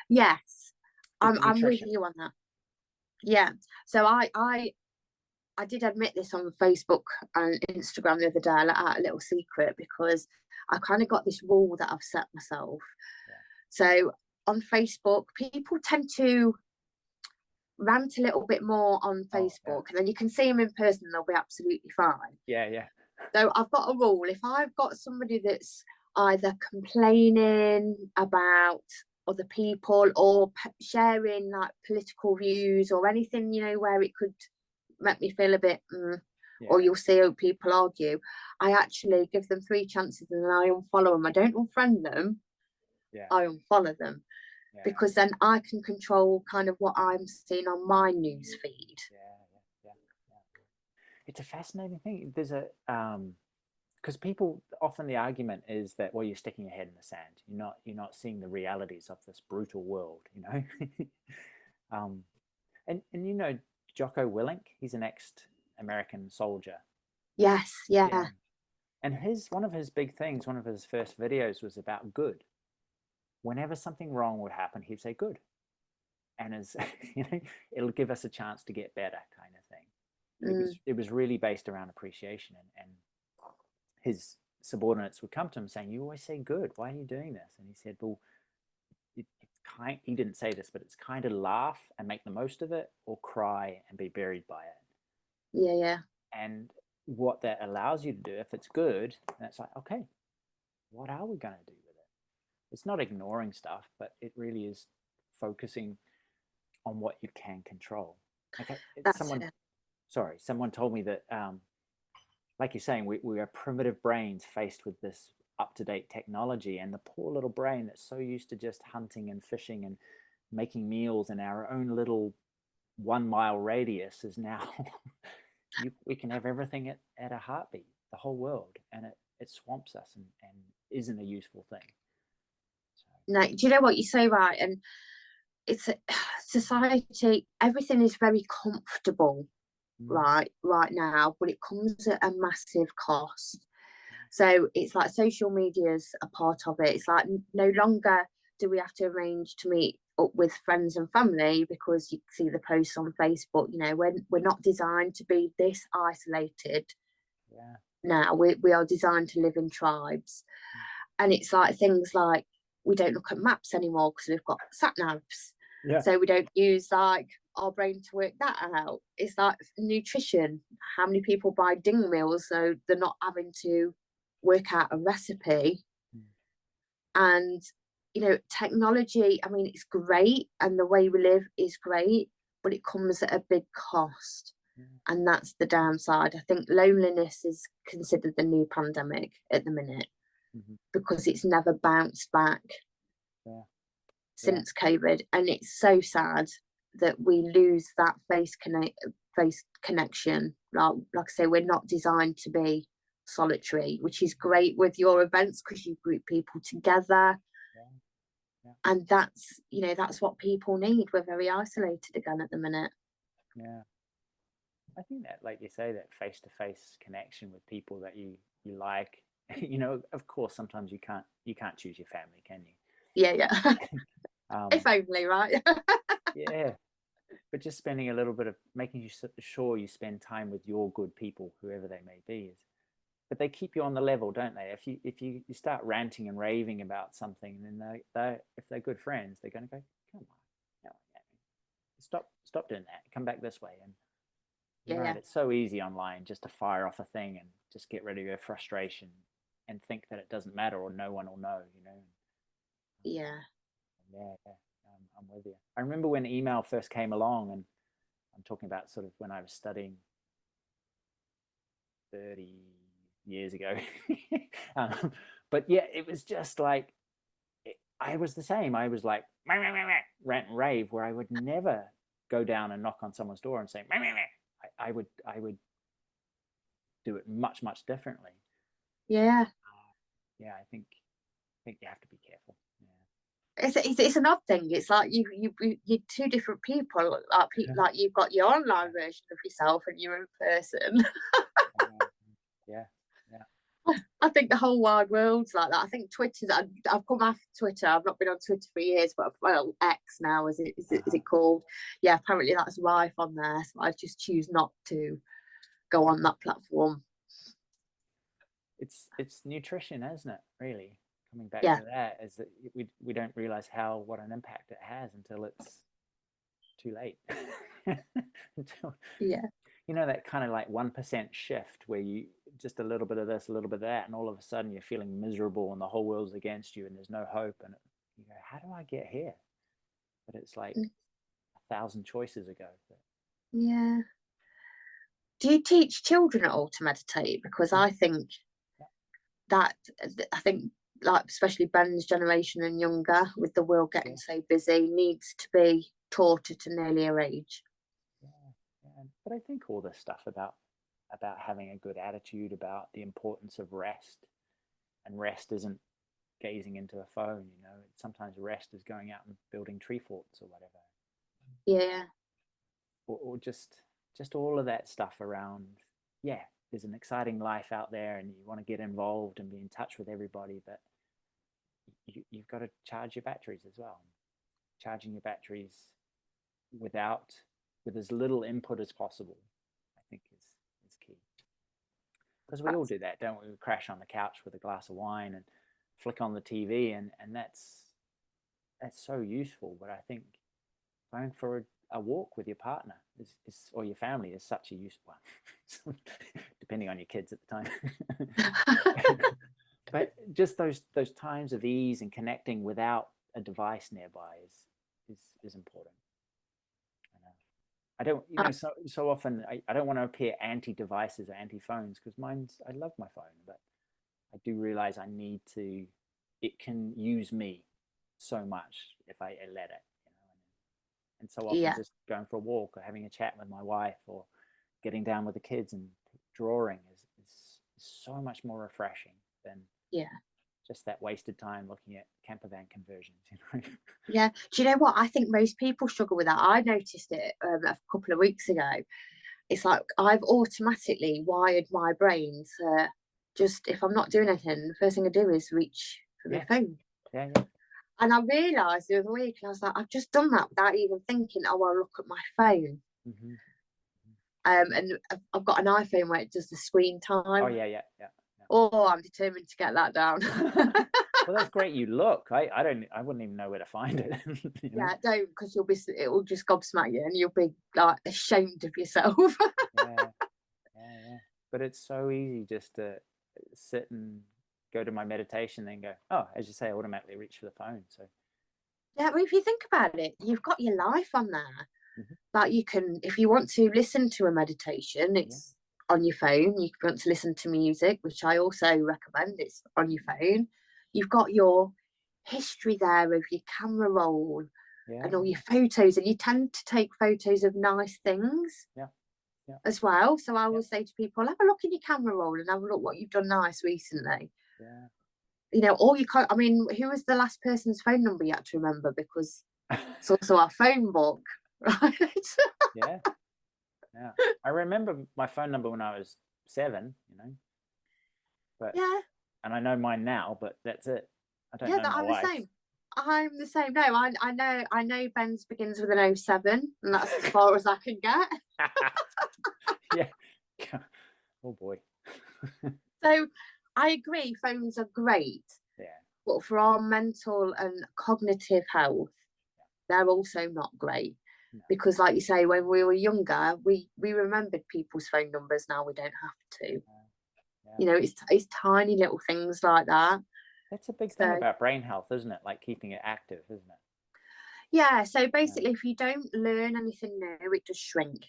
Yes, Is the I'm with nutrition. you on that. Yeah. So I did admit this on Facebook and Instagram the other day. I let out a little secret because I kind of got this rule that I've set myself. Yeah. So on Facebook, people tend to rant a little bit more on Facebook, and then you can see them in person and they'll be absolutely fine. Yeah. So I've got a rule. If I've got somebody that's either complaining about other people or sharing like political views or anything, you know, where it could make me feel a bit or you'll see people argue, I actually give them 3 chances and then I unfollow them. I don't unfriend them. I unfollow them. Because then I can control kind of what I'm seeing on my news feed. Yeah. It's a fascinating thing. There's a because people often, the argument is that, well, you're sticking your head in the sand. You're not seeing the realities of this brutal world, you know. And you know Jocko Willink, he's an ex-American soldier. Yes, yeah. And one of his big things, one of his first videos was about good. Whenever something wrong would happen, he'd say good, and as you know, it'll give us a chance to get better, kind of thing. It was really based around appreciation, and his subordinates would come to him saying, "You always say good. Why are you doing this?" And he said, "Well, he didn't say this, but it's kind of laugh and make the most of it, or cry and be buried by it." Yeah. And what that allows you to do, if it's good, that's like, okay, what are we going to do with it? It's not ignoring stuff, but it really is focusing on what you can control. Okay, someone told me that, like you're saying, we are primitive brains faced with this up-to-date technology, and the poor little brain that's so used to just hunting and fishing and making meals in our own little 1 mile radius is now we can have everything at a heartbeat, the whole world, and it swamps us and isn't a useful thing. So. No, do you know what you say, right? And it's society, everything is very comfortable right now, but it comes at a massive cost. So it's like social media's a part of it. It's like no longer do we have to arrange to meet up with friends and family because you see the posts on Facebook. You know, we're not designed to be this isolated. Now we are designed to live in tribes, and it's like things like we don't look at maps anymore because we've got sat navs. So we don't use like our brain to work that out. It's like nutrition. How many people buy ding meals so they're not having to work out a recipe? And you know, technology, I mean, it's great and the way we live is great, but it comes at a big cost. And that's the downside. I think loneliness is considered the new pandemic at the minute because it's never bounced back since COVID. And it's so sad that we lose that face connection. Like I say, we're not designed to be solitary, which is great with your events because you group people together. And that's, you know, that's what people need. We're very isolated again at the minute. I think that, like you say, that face-to-face connection with people that you like, you know, of course, sometimes you can't choose your family, can you? Yeah. If only, right? But just spending a little bit of making sure you spend time with your good people, whoever they may be, but they keep you on the level, don't they? If you start ranting and raving about something, then if they're good friends, they're going to go, come on, stop doing that. Come back this way. And right, it's so easy online just to fire off a thing and just get rid of your frustration and think that it doesn't matter or no one will know, you know. I'm with you. I remember when email first came along, and I'm talking about sort of when I was studying 30 years ago. But yeah, it was just like, I was the same. I was like, rant and rave, where I would never go down and knock on someone's door and say, I would do it much, much differently. I think you have to be careful. It's an odd thing. It's like you're two different people. Like you've got your online version of yourself and you're in person. I think the whole wide world's like that. I think Twitter's. I've come off Twitter. I've not been on Twitter for years, but well, X now is it called? Yeah, apparently that's rife on there. So I just choose not to go on that platform. It's nutrition, isn't it? Really, coming back Yeah. to that, is that we don't realize what an impact it has until it's too late. Until, Yeah. you know, that kind of like 1% shift where you just a little bit of this, a little bit of that, and all of a sudden you're feeling miserable and the whole world's against you and there's no hope, and you go, how do I get here? But it's like 1,000 choices ago. Yeah. Do you teach children at all to meditate? Because I think that, I think like especially Ben's generation and younger, with the world getting so busy, needs to be taught at an earlier age. Yeah. But I think all this stuff about having a good attitude, about the importance of rest, and rest isn't gazing into a phone, you know. Sometimes rest is going out and building tree forts or whatever. Yeah. Or just all of that stuff around, yeah, there's an exciting life out there and you want to get involved and be in touch with everybody, but you've got to charge your batteries as well. Charging your batteries with as little input as possible, I think is key. Because we all do that, don't we? We crash on the couch with a glass of wine and flick on the TV, and that's so useful. But I think going for a walk with your partner or your family is such a useful one, depending on your kids at the time. But just those times of ease and connecting without a device nearby is important. I don't, you know, so often I don't want to appear anti-devices or anti-phones, because I love my phone, but I do realize it can use me so much if I let it, you know. And so often just going for a walk or having a chat with my wife or getting down with the kids and drawing is so much more refreshing than just that wasted time looking at camper van conversions, you know. Yeah. Do you know what? I think most people struggle with that. I noticed it a couple of weeks ago. It's like I've automatically wired my brain to just, if I'm not doing anything, the first thing I do is reach for my phone. Yeah. And I realised the other week, and I was like, I've just done that without even thinking, oh, I'll look at my phone. Mm-hmm. And I've got an iPhone where it does the screen time. Oh, yeah. Oh, I'm determined to get that down. Well, that's great. You look. I wouldn't even know where to find it. You know? Yeah, don't, because it will just gobsmack you, and you'll be like ashamed of yourself. Yeah. But it's so easy just to sit and go to my meditation, then go, oh, as you say, I automatically reach for the phone. So yeah, well, if you think about it, you've got your life on there. Mm-hmm. Like you can, if you want to listen to a meditation, it's on your phone. You want to listen to music, which I also recommend, it's on your phone. You've got your history there of your camera roll and all your photos, and you tend to take photos of nice things as well. So I will say to people, have a look in your camera roll and have a look what you've done nice recently. You know, or you can't, I mean, who was the last person's phone number you had to remember, because it's also our phone book, right? Yeah. I remember my phone number when I was 7, you know. But and I know mine now, but that's it. I don't know my wife's. The same. I'm the same. No, I know Ben's begins with an 07, and that's as far as I can get. Yeah. Oh boy. So I agree, phones are great. But for our mental and cognitive health, they're also not great. Because like you say, when we were younger, we remembered people's phone numbers. Now we don't have to. You know, it's tiny little things like that. That's a big thing about brain health, isn't it? Like keeping it active, isn't it? Yeah. So basically, if you don't learn anything new, it does shrink,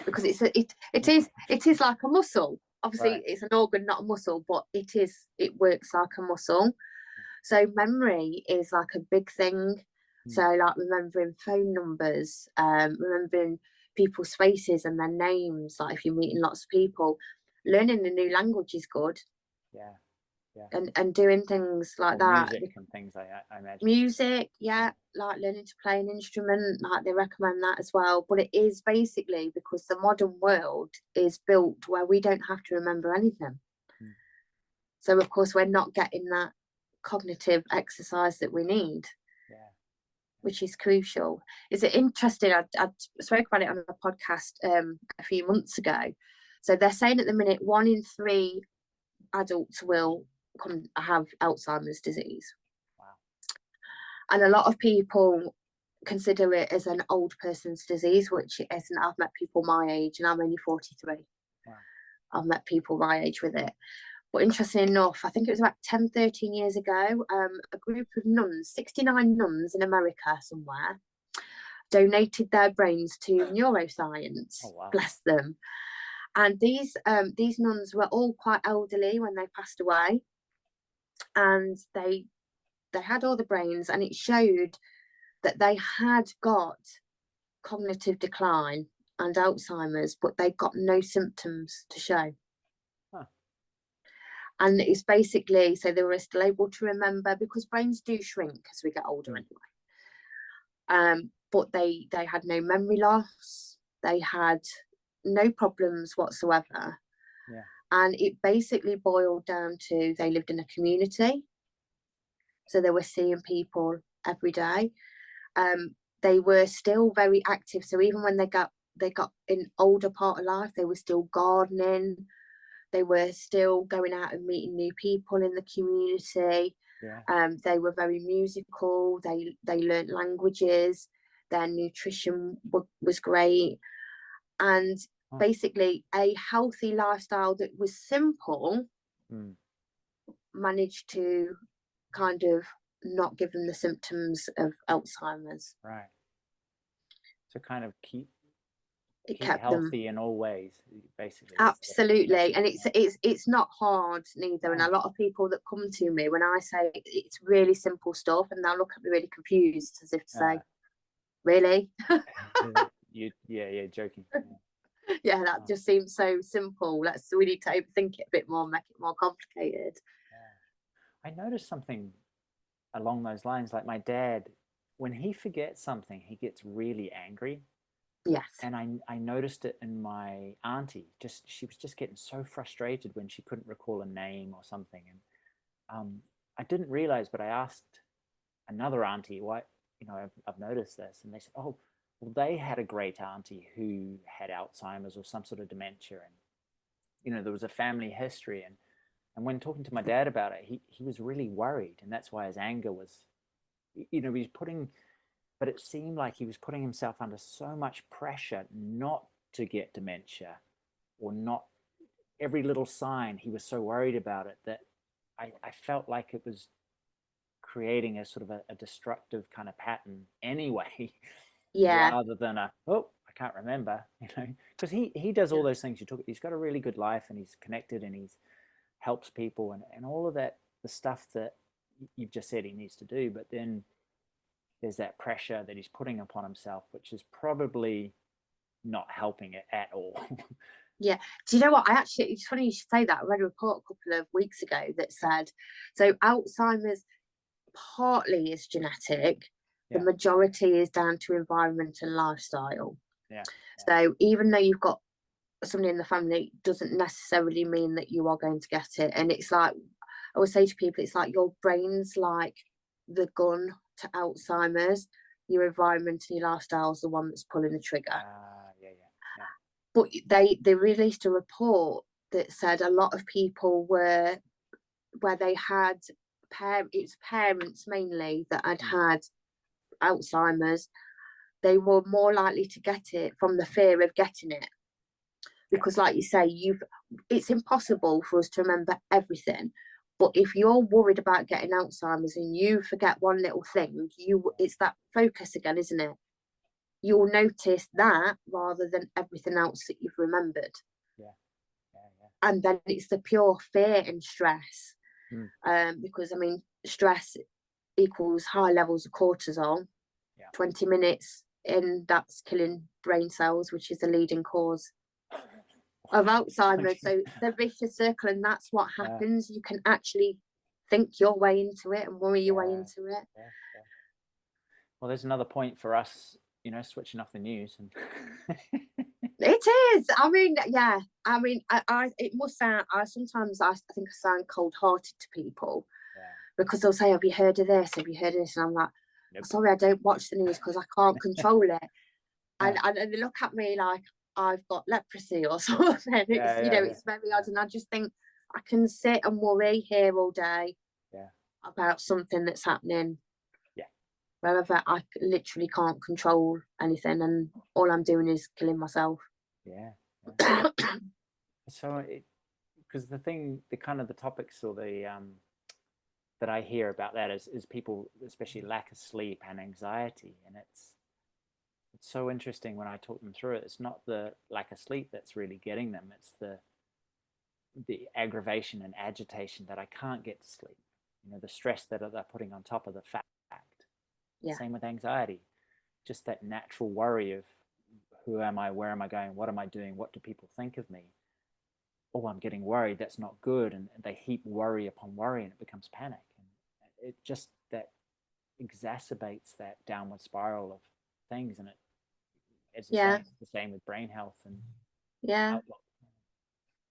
because it is like a muscle. Obviously, it's an organ, not a muscle, but it works like a muscle. So memory is like a big thing. So like remembering phone numbers, remembering people's faces and their names. Like if you're meeting lots of people, learning a new language is good. And doing things like that. Music and things, I imagine. Music, like learning to play an instrument, like they recommend that as well. But it is basically because the modern world is built where we don't have to remember anything. So of course we're not getting that cognitive exercise that we need, which is crucial. Is it interesting? I spoke about it on a podcast a few months ago. So they're saying at the minute 1 in 3 adults will have Alzheimer's disease. Wow. And a lot of people consider it as an old person's disease, which it isn't. I've met people my age, and I'm only 43. Wow. I've met people my age with it. But interesting enough, I think it was about 10, 13 years ago, a group of nuns, 69 nuns in America somewhere, donated their brains to neuroscience. Oh, wow. Bless them. And these nuns were all quite elderly when they passed away, and they had all the brains, and it showed that they had got cognitive decline and Alzheimer's, but they got no symptoms to show. Huh. And it's basically, so they were still able to remember, because brains do shrink as we get older anyway. But they had no memory loss. They had no problems whatsoever. Yeah. And it basically boiled down to they lived in a community. So they were seeing people every day. They were still very active. So even when they got in older part of life, they were still gardening. They were still going out and meeting new people in the community. Yeah. They were very musical. They learned languages. Their nutrition was great. And basically a healthy lifestyle that was simple managed to kind of not give them the symptoms of Alzheimer's. Right. So kind of keep kept healthy them in all ways, basically. Absolutely. And it's not hard neither. And a lot of people that come to me, when I say it's really simple stuff, and they'll look at me really confused as if to say, really? You're joking. Yeah, that just seems so simple. We need to overthink it a bit more, make it more complicated. I noticed something along those lines, like my dad, when he forgets something, he gets really angry. Yes. And I noticed it in my auntie. She was just getting so frustrated when she couldn't recall a name or something. And I didn't realize, but I asked another auntie, why, I've noticed this. And they said, oh, well, they had a great auntie who had Alzheimer's or some sort of dementia. And, there was a family history. And when talking to my dad about it, he was really worried. And that's why his anger was, he's putting... But it seemed like he was putting himself under so much pressure not to get dementia, or not every little sign. He was so worried about it that I felt like it was creating a sort of a destructive kind of pattern anyway. Yeah. Rather than I can't remember, because he does all those things. He's got a really good life, and he's connected, and he's helps people, and all of that, the stuff that you've just said he needs to do. But then there's that pressure that he's putting upon himself, which is probably not helping it at all. Yeah. Do you know what? It's funny you should say that. I read a report a couple of weeks ago that said, so Alzheimer's partly is genetic. The majority is down to environment and lifestyle. Yeah. So even though you've got somebody in the family, it doesn't necessarily mean that you are going to get it. And it's like, I would say to people, it's like your brain's like the gun to Alzheimer's. Your environment and your lifestyle is the one that's pulling the trigger. Yeah. But they released a report that said a lot of people were where they had it's parents mainly that had Alzheimer's. They were more likely to get it from the fear of getting it, because like you say, it's impossible for us to remember everything. But if you're worried about getting Alzheimer's and you forget one little thing, it's that focus again, isn't it? You'll notice that rather than everything else that you've remembered. Yeah. And then it's the pure fear and stress. Because stress equals high levels of cortisol. 20 minutes in, that's killing brain cells, which is the leading cause of Alzheimer's. So it's a vicious circle, and that's what happens. You can actually think your way into it and worry your way into it. Well, there's another point for us, switching off the news. And It is. I mean, yeah. I mean, it must sound. I think I sound cold-hearted to people Yeah. because they'll say, "Have you heard of this? Have you heard of this?" And I'm like, Nope. "Sorry, I don't watch the news because I can't control it." Yeah. And they look at me like I've got leprosy or something. It's Yeah. it's very odd, and I just think I can sit and worry here all day Yeah. about something that's happening Yeah. wherever I literally can't control anything, and all I'm doing is killing myself. Yeah. So because the kind of the topics or the that I hear about that is people, especially lack of sleep and anxiety, and it's so interesting when I talk them through it. It's not the lack of sleep that's really getting them. It's the aggravation and agitation that I can't get to sleep. The stress that they're putting on top of the fact. Yeah. Same with anxiety. Just that natural worry of who am I, where am I going, what am I doing, what do people think of me? Oh, I'm getting worried. That's not good. And they heap worry upon worry, and it becomes panic. And it just that exacerbates that downward spiral of things. And as you're saying, it's the same with brain health and outlook.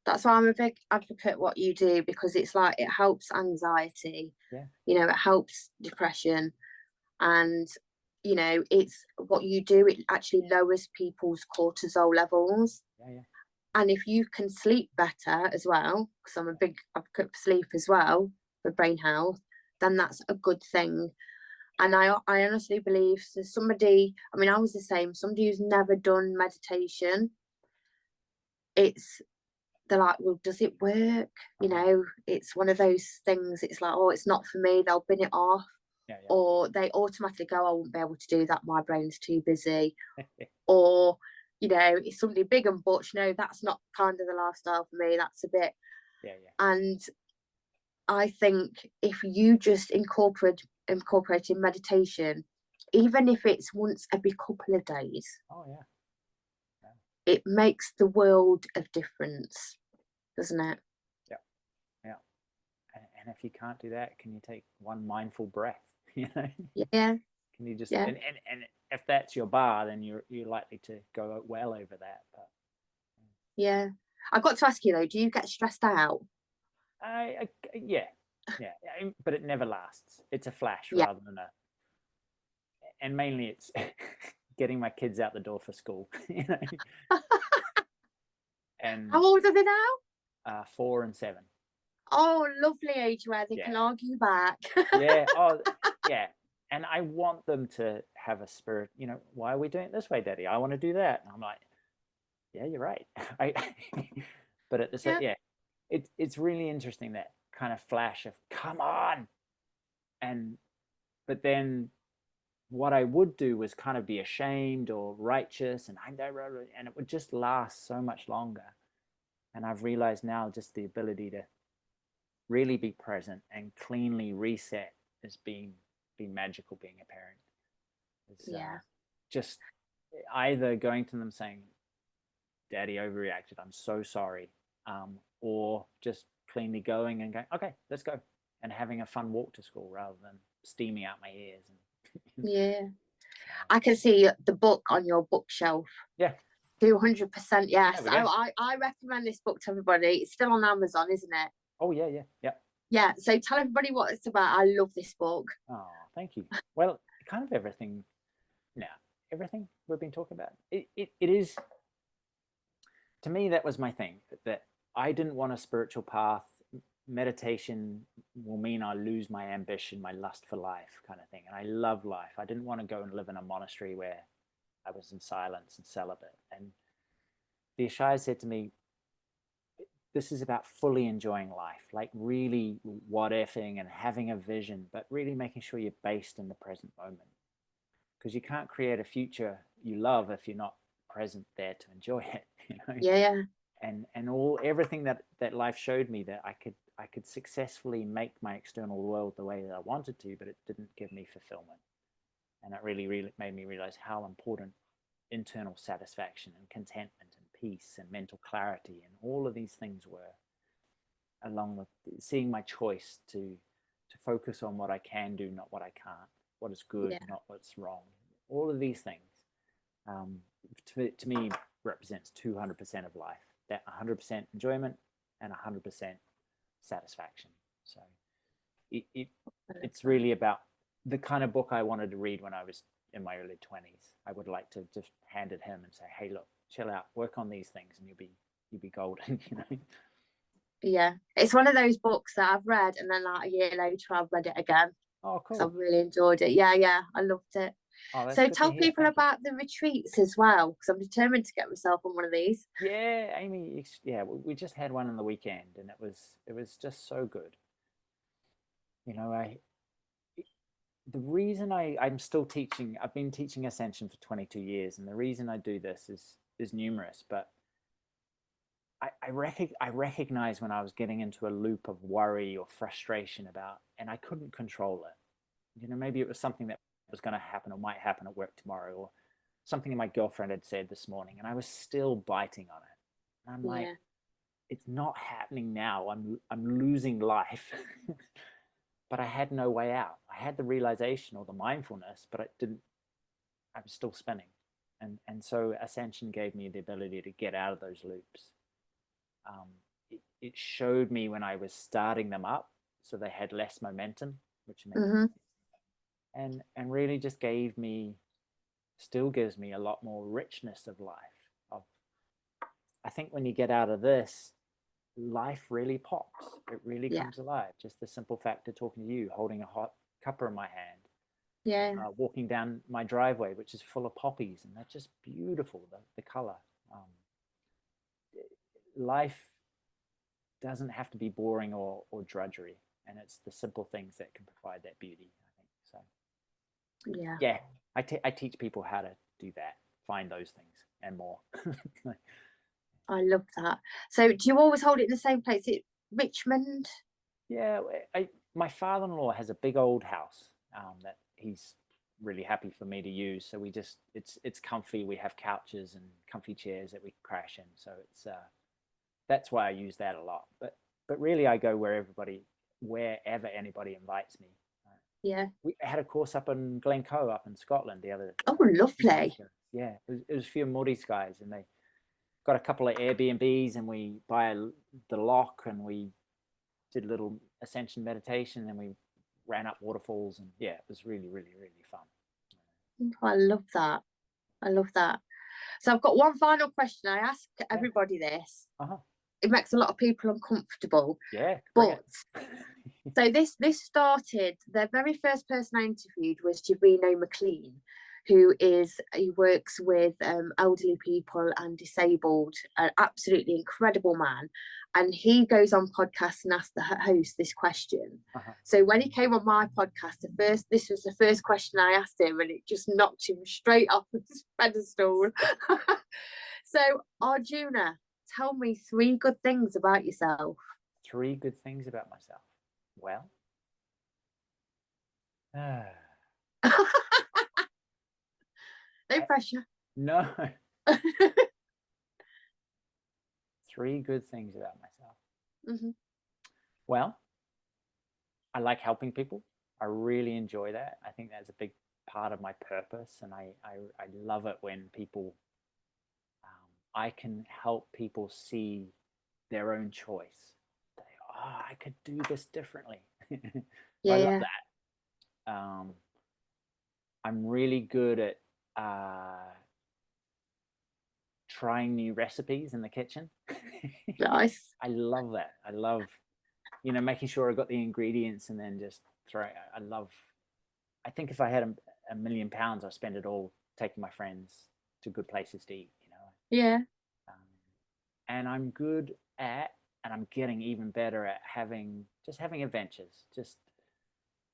That's why I'm a big advocate what you do, because it's like it helps anxiety. Yeah. It helps depression, and it's what you do. It actually lowers people's cortisol levels. Yeah. And if you can sleep better as well, because I'm a big advocate for sleep as well for brain health, then that's a good thing. And I honestly believe, so somebody, I mean, I was the same, somebody who's never done meditation, they're like, well, does it work? It's one of those things, it's like, oh, it's not for me, they'll bin it off. Yeah. Or they automatically go, I won't be able to do that, my brain's too busy. Or it's somebody big and butch, that's not kind of the lifestyle for me, that's a bit. Yeah. And I think if you just incorporating meditation, even if it's once every couple of days, it makes the world of difference, doesn't it? Yeah. And if you can't do that, can you take one mindful breath? Yeah. Can you just and if that's your bar, then you're likely to go well over that. But yeah, I got to ask you though, do you get stressed out? Yeah, but it never lasts. It's a flash rather than and mainly it's getting my kids out the door for school. And how old are they now? 4 and 7. Oh, lovely age where they can argue back. Yeah. Oh, yeah. And I want them to have a spirit. Why are we doing it this way, Daddy? I want to do that. And I'm like, yeah, you're right. But at the same, it's really interesting, that kind of flash of come on, but then what I would do was kind of be ashamed or righteous, and it would just last so much longer. And I've realized now just the ability to really be present and cleanly reset as being magical, being a parent. Just either going to them saying, Daddy overreacted, I'm so sorry, or just cleanly going and going, okay, let's go, and having a fun walk to school rather than steaming out my ears. I can see the book on your bookshelf. 200%. Yes. I recommend this book to everybody. It's still on Amazon, isn't it? Oh yeah. So tell everybody what it's about. I love this book. Oh, thank you. Well, kind of everything we've been talking about, it is, to me, that was my thing, that I didn't want a spiritual path. Meditation will mean I lose my ambition, my lust for life, kind of thing. And I love life. I didn't want to go and live in a monastery where I was in silence and celibate. And the Ishaya said to me, this is about fully enjoying life, like really what ifing and having a vision, but really making sure you're based in the present moment. Because you can't create a future you love if you're not present there to enjoy it. And everything that life showed me, that I could successfully make my external world the way that I wanted to, but it didn't give me fulfillment. And it really made me realize how important internal satisfaction and contentment and peace and mental clarity and all of these things were, along with seeing my choice to focus on what I can do, not what I can't, what is good, not what's wrong. All of these things, to me, represents 200% of life, that 100% enjoyment and 100% satisfaction. So it's really about the kind of book I wanted to read when I was in my early 20s. I would like to just hand it him and say, hey, look, chill out, work on these things and you'll be golden, you know. Yeah, it's one of those books that I've read and then like a year later I've read it again. Oh, cool. I've really enjoyed it. Yeah, I loved it. Oh, that's so good tell people about the retreats as well, because I'm determined to get myself on one of these. Yeah, Amy, yeah, we just had one on the weekend and it was just so good. You know, the reason I'm still teaching, I've been teaching Ascension for 22 years, and the reason I do this is numerous, but I recognize when I was getting into a loop of worry or frustration about, and I couldn't control it. You know, maybe it was something that was going to happen or might happen at work tomorrow, or something that my girlfriend had said this morning, and I was still biting on it. And I'm like, it's not happening now. I'm losing life. But I had no way out. I had the realization or the mindfulness, but I was still spinning. And so Ascension gave me the ability to get out of those loops. It showed me when I was starting them up, so they had less momentum, which meant, and really just still gives me a lot more richness of life. I think when you get out of this, life really pops. It really comes alive. Just the simple fact of talking to you, holding a hot cuppa in my hand, walking down my driveway, which is full of poppies, and they're just beautiful, the color. Life doesn't have to be boring or drudgery, and it's the simple things that can provide that beauty, I think. So yeah, I teach people how to do that, find those things and more. I love that. So do you always hold it in the same place? Is it Richmond? Yeah, my father-in-law has a big old house that he's really happy for me to use. So it's comfy. We have couches and comfy chairs that we crash in. So that's why I use that a lot. But really, I go wherever anybody invites me. Yeah. We had a course up in Glencoe, up in Scotland, the other. Oh, lovely. Yeah, it was a few Māori guys, and they got a couple of Airbnbs, and we buy the lock, and we did a little Ascension meditation, and we ran up waterfalls, and yeah, it was really, really, really fun. I love that. So I've got one final question. I ask everybody this. It makes a lot of people uncomfortable. Yeah, but so this started, the very first person I interviewed was Javino McLean, who works with elderly people and disabled, an absolutely incredible man. And he goes on podcasts and asks the host this question. So when he came on my podcast, this was the first question I asked him, and it just knocked him straight off his pedestal. So Arjuna, tell me 3 good things about yourself. 3 good things about myself. Well, no pressure. No. 3 good things about myself. Well, I like helping people. I really enjoy that. I think that's a big part of my purpose, and I love it when people, I can help people see their own choice. I could do this differently. I love that. I'm really good at trying new recipes in the kitchen. Nice. I love that. I love, making sure I got the ingredients and then just I think if I had £1 million, I'd spend it all taking my friends to good places to eat, Yeah. And I'm good at, and I'm getting even better at having adventures, just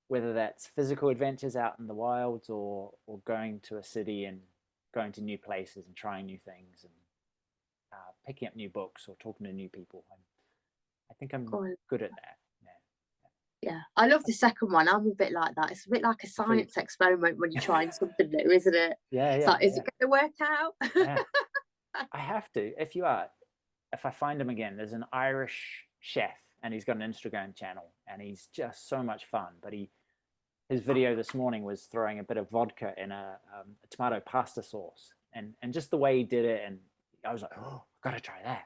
whether that's physical adventures out in the wilds or going to a city and going to new places and trying new things and picking up new books or talking to new people. I think I'm good at that. Yeah, I love the second one. I'm a bit like that. It's a bit like a science experiment when you're trying something new, isn't it? Yeah. It's like, is it going to work out? Yeah. I have to. If I find him again, there's an Irish chef, and he's got an Instagram channel, and he's just so much fun. But his video this morning was throwing a bit of vodka in a tomato pasta sauce, and just the way he did it, and I was like, oh, gotta try that.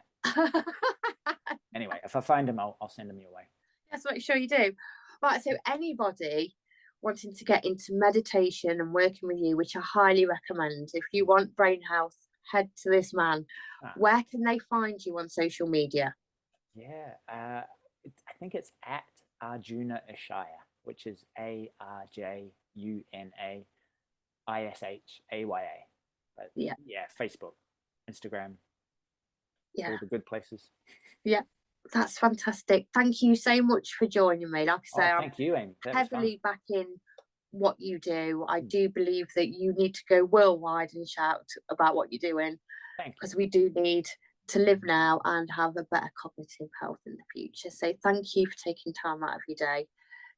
Anyway, if I find them, I'll send them your way. Yes, make sure you do. Right, so anybody wanting to get into meditation and working with you, which I highly recommend, if you want brain health, head to this man. Where can they find you on social media? Yeah, I think it's at Arjuna Ishaya, which is ARJUNAISHAYA. But yeah, Facebook, Instagram, all the good places. Yeah, that's fantastic. Thank you so much for joining me. Like I say, thank you, Amy. I'm heavily backing what you do. I do believe that you need to go worldwide and shout about what you're doing, because we do need to live now and have a better cognitive health in the future. So thank you for taking time out of your day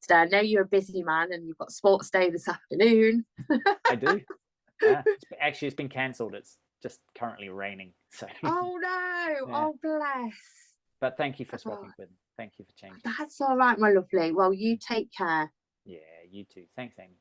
today. I know you're a busy man and you've got sports day this afternoon. I do. Actually, it's been cancelled. It's just currently raining. So. Oh no! Yeah. Oh bless. But thank you for swapping with me. Thank you for changing. That's all right, my lovely. Well, you take care. Yeah, you too. Thanks, Amy.